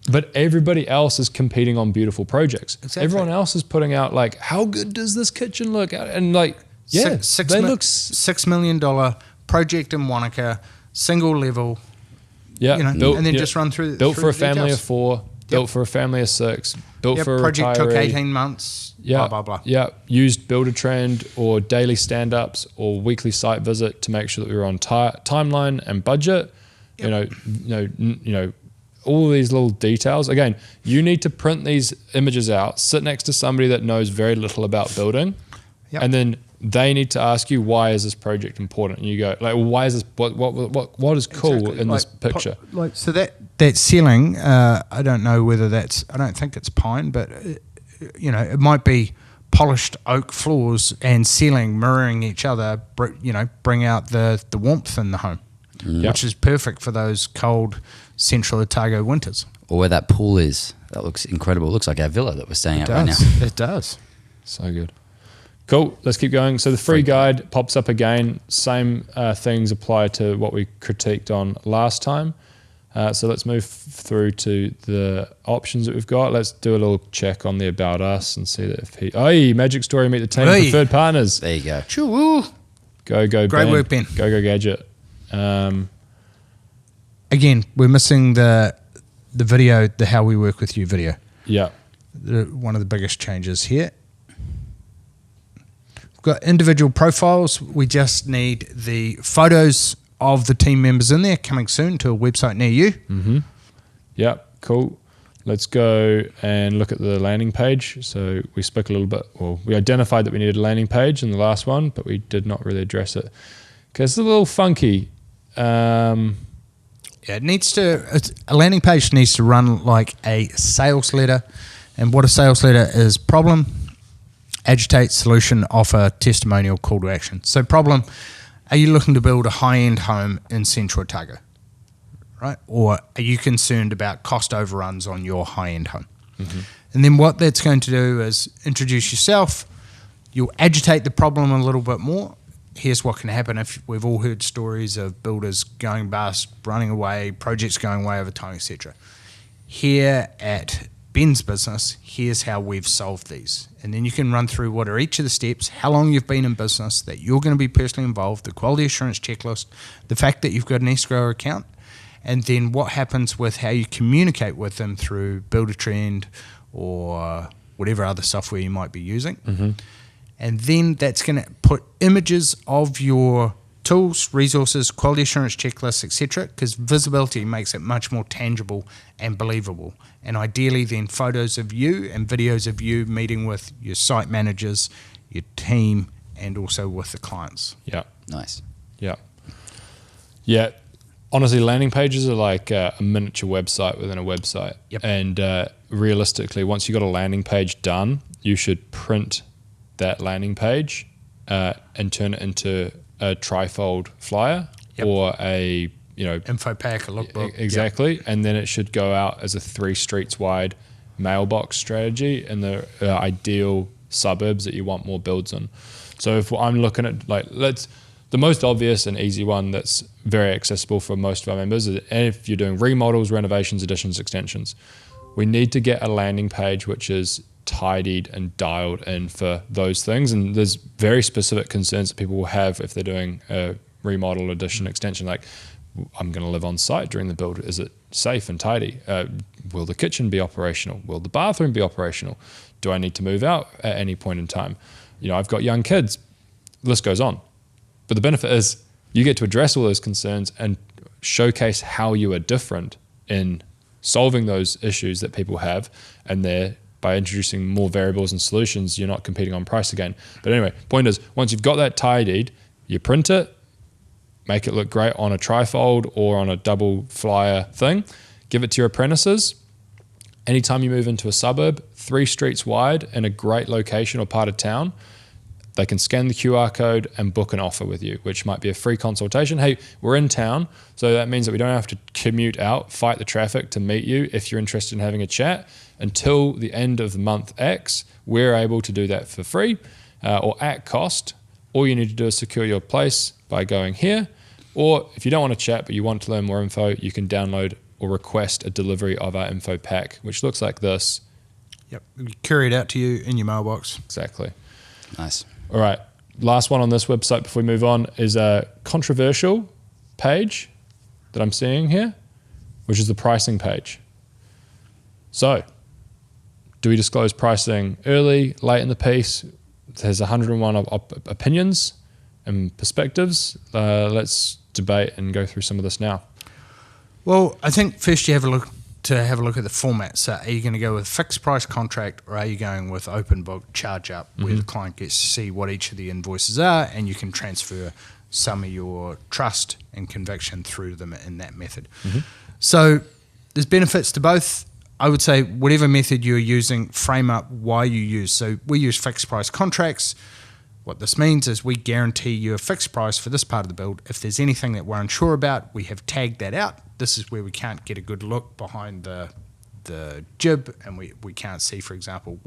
but everybody else is competing on beautiful projects. Exactly. Everyone else is putting out, like, how good does this kitchen look? And like, $6 million project in Wanaka, single level. And then just run through. Built for a family details. of 4. Built for a family of 6. Built for a project retiree. took 18 months. Blah blah blah. Used Builder Trend or daily stand-ups or weekly site visit to make sure that we were on timeline and budget. All these little details. Again, you need to print these images out, sit next to somebody that knows very little about building, and then they need to ask you, why is this project important? And you go, like, why is this? What is cool in this picture? So that ceiling, I don't know whether that's. I don't think it's pine, but it might be polished oak floors and ceiling mirroring each other. Bring out the warmth in the home, which is perfect for those cold Central Otago winters. Or where that pool is. That looks incredible. It looks like our villa that we're staying at right now. It does. So good. Cool. Let's keep going. So the free guide pops up again. Same things apply to what we critiqued on last time. So let's move through to the options that we've got. Let's do a little check on the About Us and see that if Magic Story, meet the team, preferred partners. There you go. Choo-woo. Go, Great Ben. work, Ben. Go, Gadget. Again, we're missing the video, the how we work with you video. Yeah. One of the biggest changes here. We've got individual profiles. We just need the photos of the team members in there, coming soon to a website near you. Mm-hmm. Yeah, cool. Let's go and look at the landing page. So we spoke a little bit, we identified that we needed a landing page in the last one, but we did not really address it because it's a little funky. A landing page needs to run like a sales letter. And what a sales letter is: problem, agitate, solution, offer, testimonial, call to action. So problem, are you looking to build a high-end home in Central Otago? Right? Or are you concerned about cost overruns on your high-end home? Mm-hmm. And then what that's going to do is introduce yourself. You'll agitate the problem a little bit more. Here's what can happen if we've all heard stories of builders going bust, running away, projects going away over time, etc. Here at Ben's business, here's how we've solved these. And then you can run through what are each of the steps, how long you've been in business, that you're going to be personally involved, the quality assurance checklist, the fact that you've got an escrow account, and then what happens with how you communicate with them through Buildertrend or whatever other software you might be using. And then that's going to put images of your tools, resources, quality assurance checklists, etc., because visibility makes it much more tangible and believable. And ideally then photos of you and videos of you meeting with your site managers, your team, and also with the clients. Yeah. Nice. Yeah. Yeah. Honestly, landing pages are like a miniature website within a website. Yep. And realistically, once you've got a landing page done, you should print that landing page and turn it into a trifold flyer or a info pack, a lookbook. Exactly. And then it should go out as a 3 streets wide mailbox strategy in the ideal suburbs that you want more builds in. So if I'm looking at the most obvious and easy one that's very accessible for most of our members is if you're doing remodels, renovations, additions, extensions, we need to get a landing page which is tidied and dialed in for those things. And there's very specific concerns that people will have if they're doing a remodel, addition, extension, like I'm going to live on site during the build. Is it safe and tidy? Will the kitchen be operational? Will the bathroom be operational? Do I need to move out at any point in time? I've got young kids. The list goes on. But the benefit is you get to address all those concerns and showcase how you are different in solving those issues that people have, and by introducing more variables and solutions, you're not competing on price again. But anyway, point is, once you've got that tidied, you print it, make it look great on a trifold or on a double flyer thing, give it to your apprentices. Anytime you move into a suburb, 3 streets wide in a great location or part of town, they can scan the QR code and book an offer with you, which might be a free consultation. Hey, we're in town, so that means that we don't have to commute out, fight the traffic to meet you if you're interested in having a chat. Until the end of the month X, we're able to do that for free or at cost. All you need to do is secure your place by going here. Or if you don't want to chat but you want to learn more info, you can download or request a delivery of our info pack, which looks like this. Yep, we carry it out to you in your mailbox. Exactly. Nice. All right, last one on this website before we move on is a controversial page that I'm seeing here, which is the pricing page. So, do we disclose pricing early, late in the piece? There's 101 opinions and perspectives. Let's debate and go through some of this now. Well, I think first you have a look at the format. So are you going to go with fixed price contract, or are you going with open book charge up, where the client gets to see what each of the invoices are and you can transfer some of your trust and conviction through them in that method? So there's benefits to both. I would say whatever method you're using, frame up why you use. So we use fixed price contracts. What this means is we guarantee you a fixed price for this part of the build. If there's anything that we're unsure about, we have tagged that out. This is where we can't get a good look behind the jib, and we can't see, for example,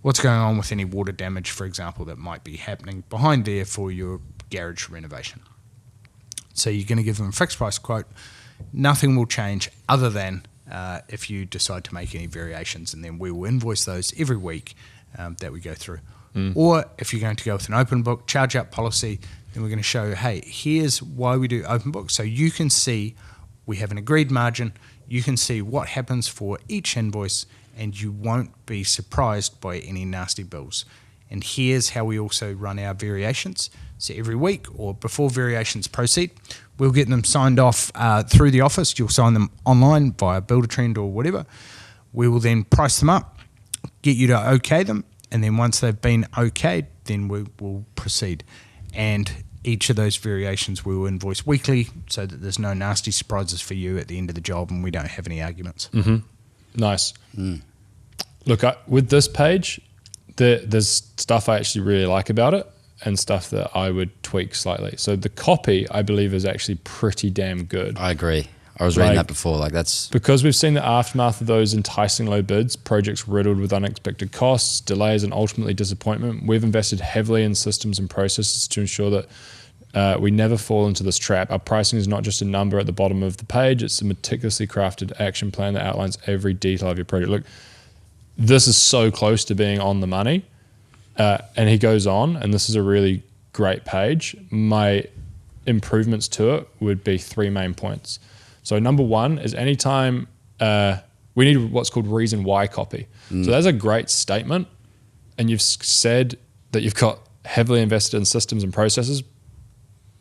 what's going on with any water damage, for example, that might be happening behind there for your garage renovation. So you're going to give them a fixed price quote. Nothing will change other than if you decide to make any variations, and then we will invoice those every week that we go through. Or if you're going to go with an open book charge up policy, then we're going to show, hey, here's why we do open book. So you can see we have an agreed margin. You can see what happens for each invoice, and you won't be surprised by any nasty bills. And here's how we also run our variations. So every week or before variations proceed, we'll get them signed off through the office. You'll sign them online via Buildertrend or whatever. We will then price them up, get you to okay them, and then once they've been okayed, then we will proceed. And each of those variations we will invoice weekly so that there's no nasty surprises for you at the end of the job and we don't have any arguments. Nice. Look, with this page, there's stuff I actually really like about it and stuff that I would tweak slightly. So the copy, I believe, is actually pretty damn good. I agree. I was reading that before. That's because we've seen the aftermath of those enticing low bids, projects riddled with unexpected costs, delays, and ultimately disappointment. We've invested heavily in systems and processes to ensure that we never fall into this trap. Our pricing is not just a number at the bottom of the page; it's a meticulously crafted action plan that outlines every detail of your project. Look, this is so close to being on the money. And he goes on, and this is a really great page. My improvements to it would be 3 main points. So number 1 is anytime we need what's called reason why copy. So that's a great statement, and you've said that you've got heavily invested in systems and processes,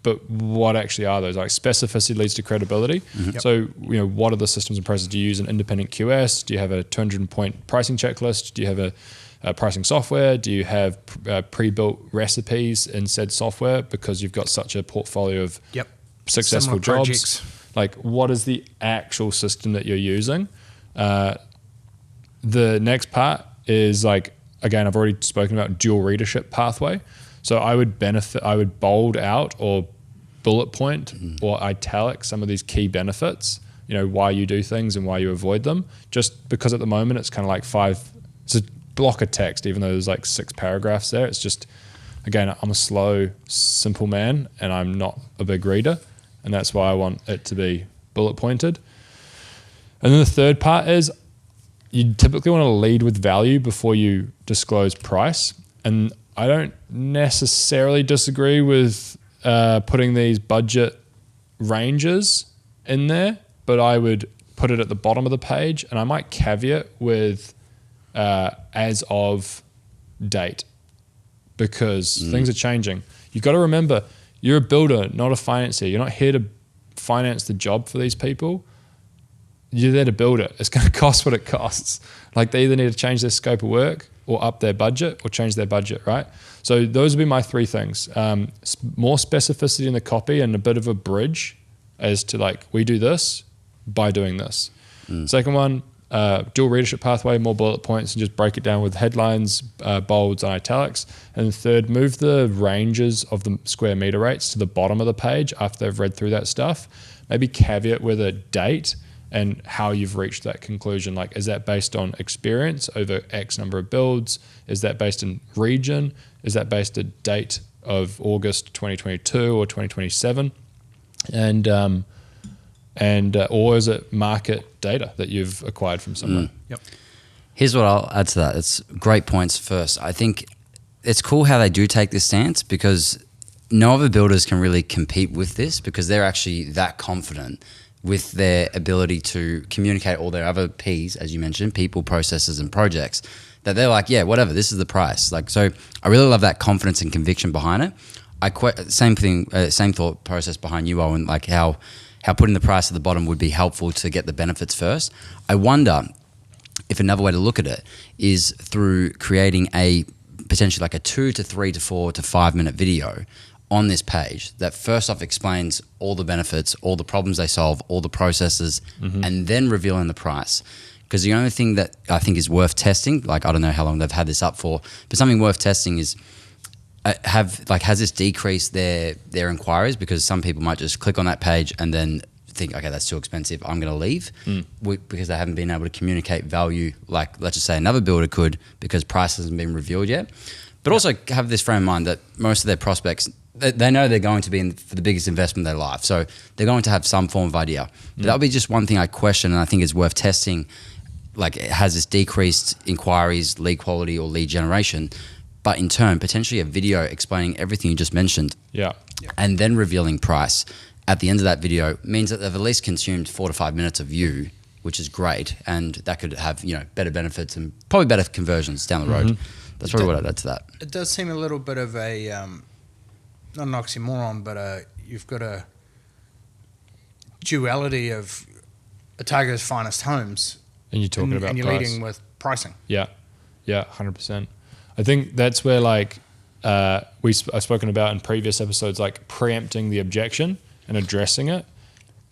but what actually are those? Like specificity leads to credibility. So, what are the systems and processes? Do you use an independent QS? Do you have a 200-point pricing checklist? Do you have a pricing software? Do you have pre-built recipes in said software because you've got such a portfolio of successful jobs? Projects. Like, what is the actual system that you're using? The next part is like, again, I've already spoken about dual readership pathway. So I would bold out or bullet point or italic some of these key benefits, why you do things and why you avoid them. Just because at the moment it's kind of like it's a block of text, even though there's like 6 paragraphs there. It's just, again, I'm a slow, simple man and I'm not a big reader. And that's why I want it to be bullet pointed. And then the third part is you typically want to lead with value before you disclose price. And I don't necessarily disagree with putting these budget ranges in there, but I would put it at the bottom of the page, and I might caveat with as of date, because things are changing. You've got to remember, you're a builder, not a financier. You're not here to finance the job for these people. You're there to build it. It's going to cost what it costs. Like, they either need to change their scope of work or up their budget or change their budget, right? So those would be my 3 things. More specificity in the copy and a bit of a bridge as to like, we do this by doing this. Second one, dual readership pathway, more bullet points, and just break it down with headlines, bolds, and italics. And third, move the ranges of the square meter rates to the bottom of the page after they've read through that stuff. Maybe caveat with a date and how you've reached that conclusion. Like, is that based on experience over X number of builds? Is that based in region? Is that based on date of August 2022 or 2027? And or is it market data that you've acquired from somewhere? Here's what I'll add to that. It's great points first. I think it's cool how they do take this stance, because no other builders can really compete with this, because they're actually that confident with their ability to communicate all their other P's, as you mentioned, people, processes, and projects, that they're like, yeah, whatever, this is the price. Like, so I really love that confidence and conviction behind it. Same thing, same thought process behind you, Owen, like how putting the price at the bottom would be helpful to get the benefits first. I wonder if another way to look at it is through creating potentially like a 2 to 3 to 4 to 5 minute video on this page that first off explains all the benefits, all the problems they solve, all the processes, and then revealing the price. Because the only thing that I think is worth testing, like I don't know how long they've had this up for, but something worth testing is has this decreased their inquiries? Because some people might just click on that page and then think, okay, that's too expensive, I'm going to leave, because they haven't been able to communicate value like, let's just say, another builder could, because price hasn't been revealed yet. But also have this frame of mind that most of their prospects, they know they're going to be in for the biggest investment of their life. So they're going to have some form of idea. But that'll be just one thing I question, and I think is worth testing. Like, has this decreased inquiries, lead quality, or lead generation? But in turn, potentially a video explaining everything you just mentioned. And then revealing price at the end of that video means that they've at least consumed 4 to 5 minutes of you, which is great. And that could have, better benefits and probably better conversions down the road. That's probably what I'd add to that. It does seem a little bit of a, not an oxymoron, but you've got a duality of Otago's finest homes. And you're talking about and you're price. leading with pricing. Yeah, 100%. I think that's where I've spoken about in previous episodes, like preempting the objection and addressing it.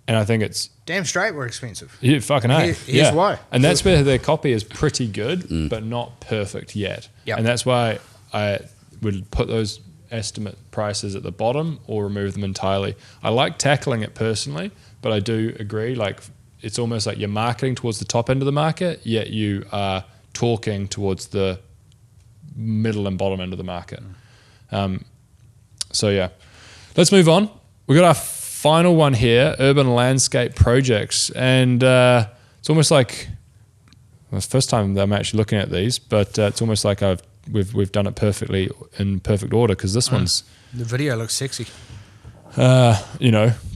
And I think it's damn straight we're expensive. Yeah, fucking A. Here's why. And that's where their copy is pretty good, but not perfect yet. And that's why I would put those estimate prices at the bottom or remove them entirely. I like tackling it personally, but I do agree, like, it's almost like you're marketing towards the top end of the market, yet you are talking towards the middle and bottom end of the market. So yeah, let's move on. We got our final one here, urban landscape projects, and it's almost like the first time that I'm actually looking at these, but it's almost like we've done it perfectly in perfect order, because this one's The video looks sexy.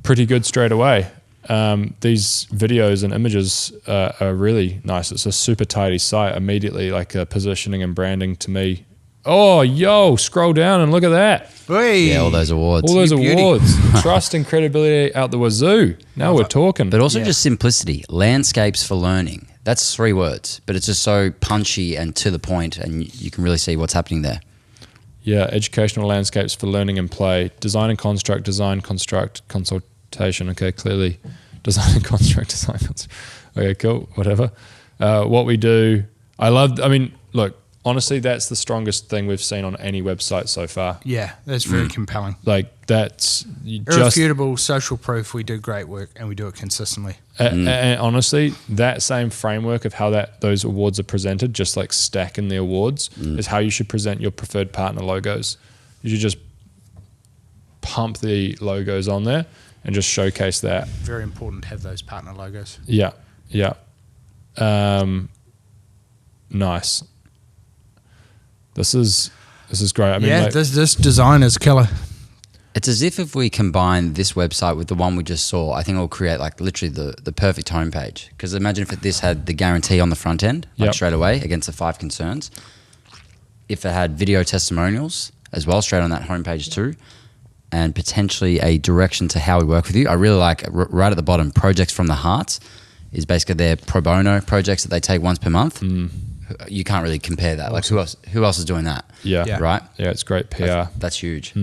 pretty good straight away. These videos and images are really nice. It's a super tidy site. Immediately, like positioning and branding to me. Oh, scroll down and look at that. Hey. Yeah, all those awards. All those Beauty. awards. Trust and credibility out the wazoo. Now we're talking. But also just simplicity. Landscapes for learning. That's 3 words, but it's just so punchy and to the point, and you can really see what's happening there. Yeah, educational landscapes for learning and play. Design and construct, consultation. Okay, clearly design and construct, Okay, cool, whatever. What we do, look, honestly, that's the strongest thing we've seen on any website so far. Yeah, that's very compelling. Like, that's Irrefutable social proof. We do great work and we do it consistently. And honestly, that same framework of how those awards are presented, just like stacking the awards, is how you should present your preferred partner logos. You should just pump the logos on there and just showcase that. Very important to have those partner logos. Yeah. Nice. This is great. I mean, this design is killer. It's as if we combine this website with the one we just saw, I think it'll create like literally the perfect homepage. Because imagine if this had the guarantee on the front end, like straight away against the 5 concerns. If it had video testimonials as well, straight on that homepage too, and potentially a direction to how we work with you. I really like right at the bottom, projects from the heart is basically their pro bono projects that they take once per month. You can't really compare that. Awesome. Like who else is doing that? Yeah. Right? Yeah, it's great PR. That's huge.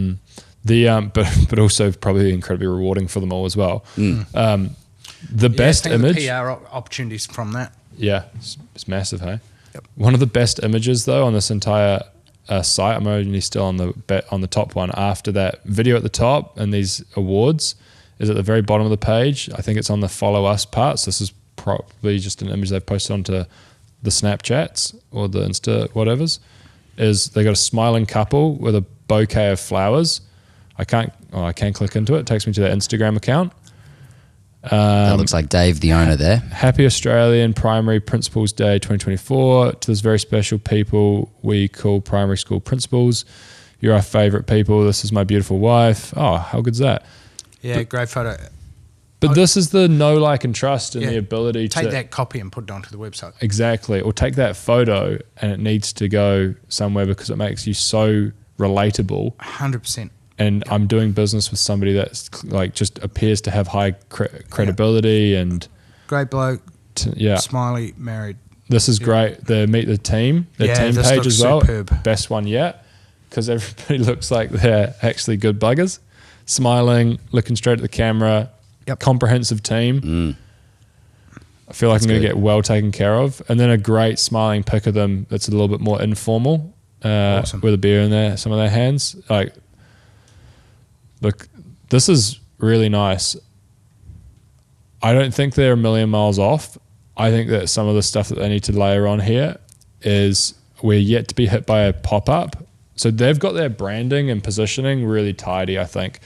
But also probably incredibly rewarding for them all as well. The best image. The PR opportunities from that. Yeah, it's massive, hey? Yep. One of the best images though on this entire site, I'm only still on the top one after that video at the top and these awards is at the very bottom of the page. I think it's on the follow us part. So this is probably just an image they've posted onto the Snapchats or the Insta whatevers. Is they got a smiling couple with a bouquet of flowers. I can click into it. It takes me to their Instagram account. That looks like Dave, the owner there. Happy Australian Primary Principals Day 2024 to those very special people we call primary school principals. You're our favourite people. This is my beautiful wife. Oh, how good's that? Yeah, great photo. But this is the know, like, and trust and the ability to... Take that copy and put it onto the website. Exactly. Or take that photo and it needs to go somewhere because it makes you so relatable. 100%. And I'm doing business with somebody that's like just appears to have high credibility and... Great bloke. Smiley, married. This is great. The Meet the Team, the team page as well. Superb. Best one yet because everybody looks like they're actually good buggers. Smiling, looking straight at the camera. Yep. Comprehensive team. I feel like I'm going to get well taken care of. And then a great smiling pic of them that's a little bit more informal awesome. With a beer in some of their hands. Like, look, this is really nice. I don't think they're a million miles off. I think that some of the stuff that they need to layer on here is we're yet to be hit by a pop-up. So they've got their branding and positioning really tidy, I think.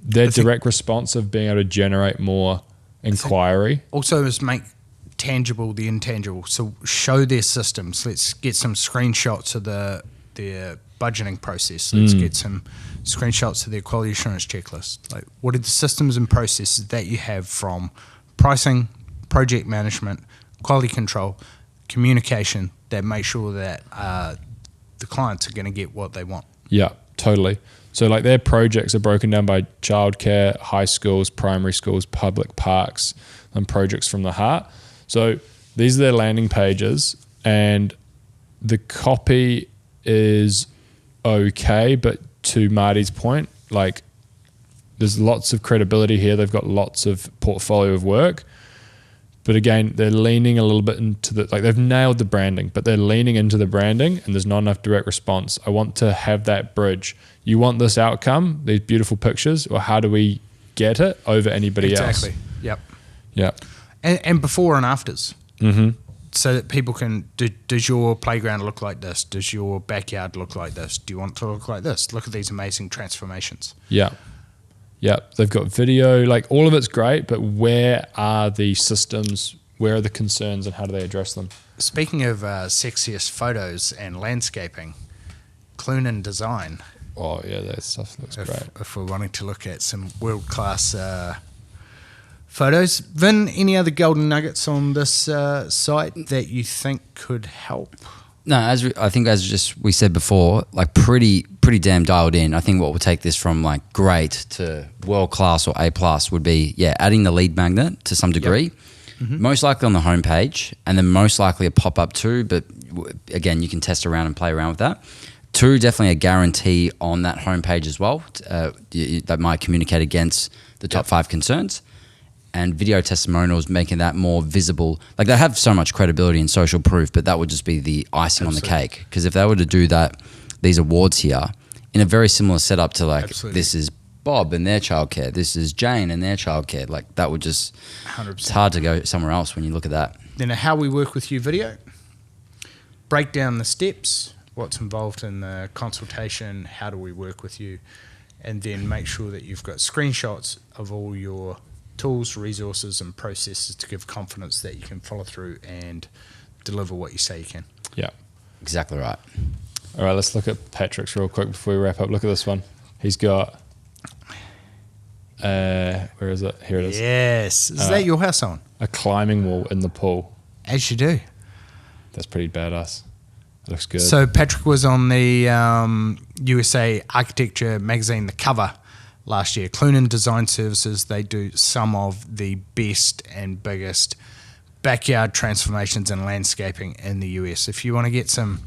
Their direct response of being able to generate more inquiry. Also is make tangible the intangible. So show their systems. Let's get some screenshots of their budgeting process. Let's get some screenshots of their quality assurance checklist. Like, what are the systems and processes that you have from pricing, project management, quality control, communication that make sure that the clients are going to get what they want? Yeah, totally. So like their projects are broken down by childcare, high schools, primary schools, public parks, and projects from the heart. So these are their landing pages, and the copy is okay, but to Marty's point, like there's lots of credibility here. They've got lots of portfolio of work. But again, they're leaning a little bit into they've nailed the branding, but they're leaning into the branding and there's not enough direct response. I want to have that bridge. You want this outcome, these beautiful pictures, or how do we get it over anybody else? Exactly. Yep. Yeah. And before and afters. Mm-hmm. So that people can, does your playground look like this? Does your backyard look like this? Do you want it to look like this? Look at these amazing transformations. Yeah. Yeah, they've got video, like all of it's great, but where are the systems, where are the concerns and how do they address them? Speaking of sexiest photos and landscaping, Cloonan design. Oh yeah, that stuff looks great. If we're wanting to look at some world-class photos. Vin, any other golden nuggets on this site that you think could help? No, I think as we said before, like pretty damn dialed in. I think what will take this from like great to world class or A+ would be adding the lead magnet to some degree. Yep. Mm-hmm. Most likely on the homepage, and then most likely a pop up too. But again, you can test around and play around with that. 2, definitely a guarantee on that homepage as well that might communicate against the top 5 concerns. And video testimonials, making that more visible. Like they have so much credibility and social proof, but that would just be the icing on the cake. Because if they were to do that, these awards here, in a very similar setup to like, this is Bob and their childcare, this is Jane and their childcare, like that would just, 100%. It's hard to go somewhere else when you look at that. Then how we work with you video, break down the steps, what's involved in the consultation, how do we work with you, and then make sure that you've got screenshots of all your tools, resources, and processes to give confidence that you can follow through and deliver what you say you can. Yeah, exactly right. All right, let's look at Patrick's real quick before we wrap up. Look at this one. He's got, where is it? Here it is. Yes. Is that your house on? A climbing wall in the pool. As you do. That's pretty badass. It looks good. So Patrick was on the USA Architecture magazine, the cover, last year. Cloonan Design Services, they do some of the best and biggest backyard transformations and landscaping in the US. If you want to get some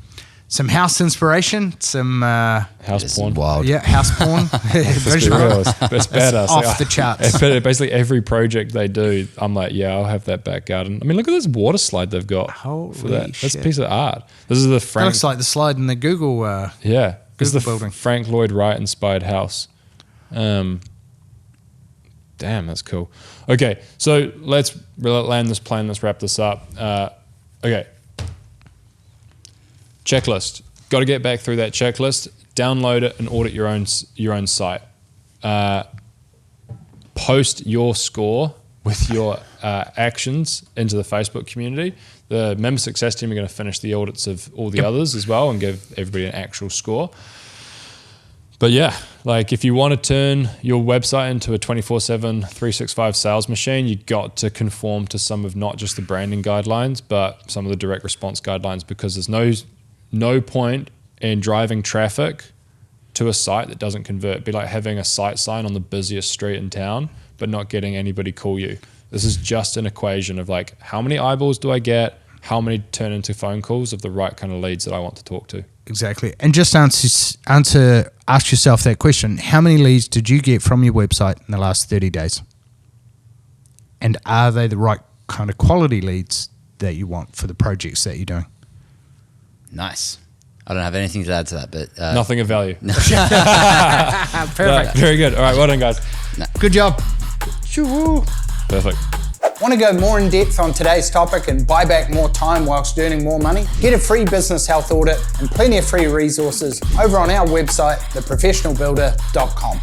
house inspiration, some house porn. Wild. Yeah, house porn. It's badass. Off the charts. Basically every project they do, I'm like, yeah, I'll have that back garden. I mean, look at this water slide they've got for that. That's a piece of art. This is the Frank. That looks like the slide in the Google. Yeah, this is the building. Frank Lloyd Wright inspired house. Damn, that's cool. Okay, so let's land this plane. Let's wrap this up. Okay. Checklist. Got to get back through that checklist. Download it and audit your own site. Post your score with your actions into the Facebook community. The member success team are going to finish the audits of all the others as well and give everybody an actual score. But yeah, like if you want to turn your website into a 24/7, 365 sales machine, you got to conform to some of not just the branding guidelines, but some of the direct response guidelines, because there's no point in driving traffic to a site that doesn't convert. It'd be like having a site sign on the busiest street in town, but not getting anybody call you. This is just an equation of like, how many eyeballs do I get? How many turn into phone calls of the right kind of leads that I want to talk to? Exactly. And just ask yourself that question. How many leads did you get from your website in the last 30 days? And are they the right kind of quality leads that you want for the projects that you're doing? Nice. I don't have anything to add to that, but... Nothing of value. No. Perfect. No, very good. All right, well done, guys. No. Good job. Perfect. Want to go more in depth on today's topic and buy back more time whilst earning more money? Get a free business health audit and plenty of free resources over on our website, theprofessionalbuilder.com.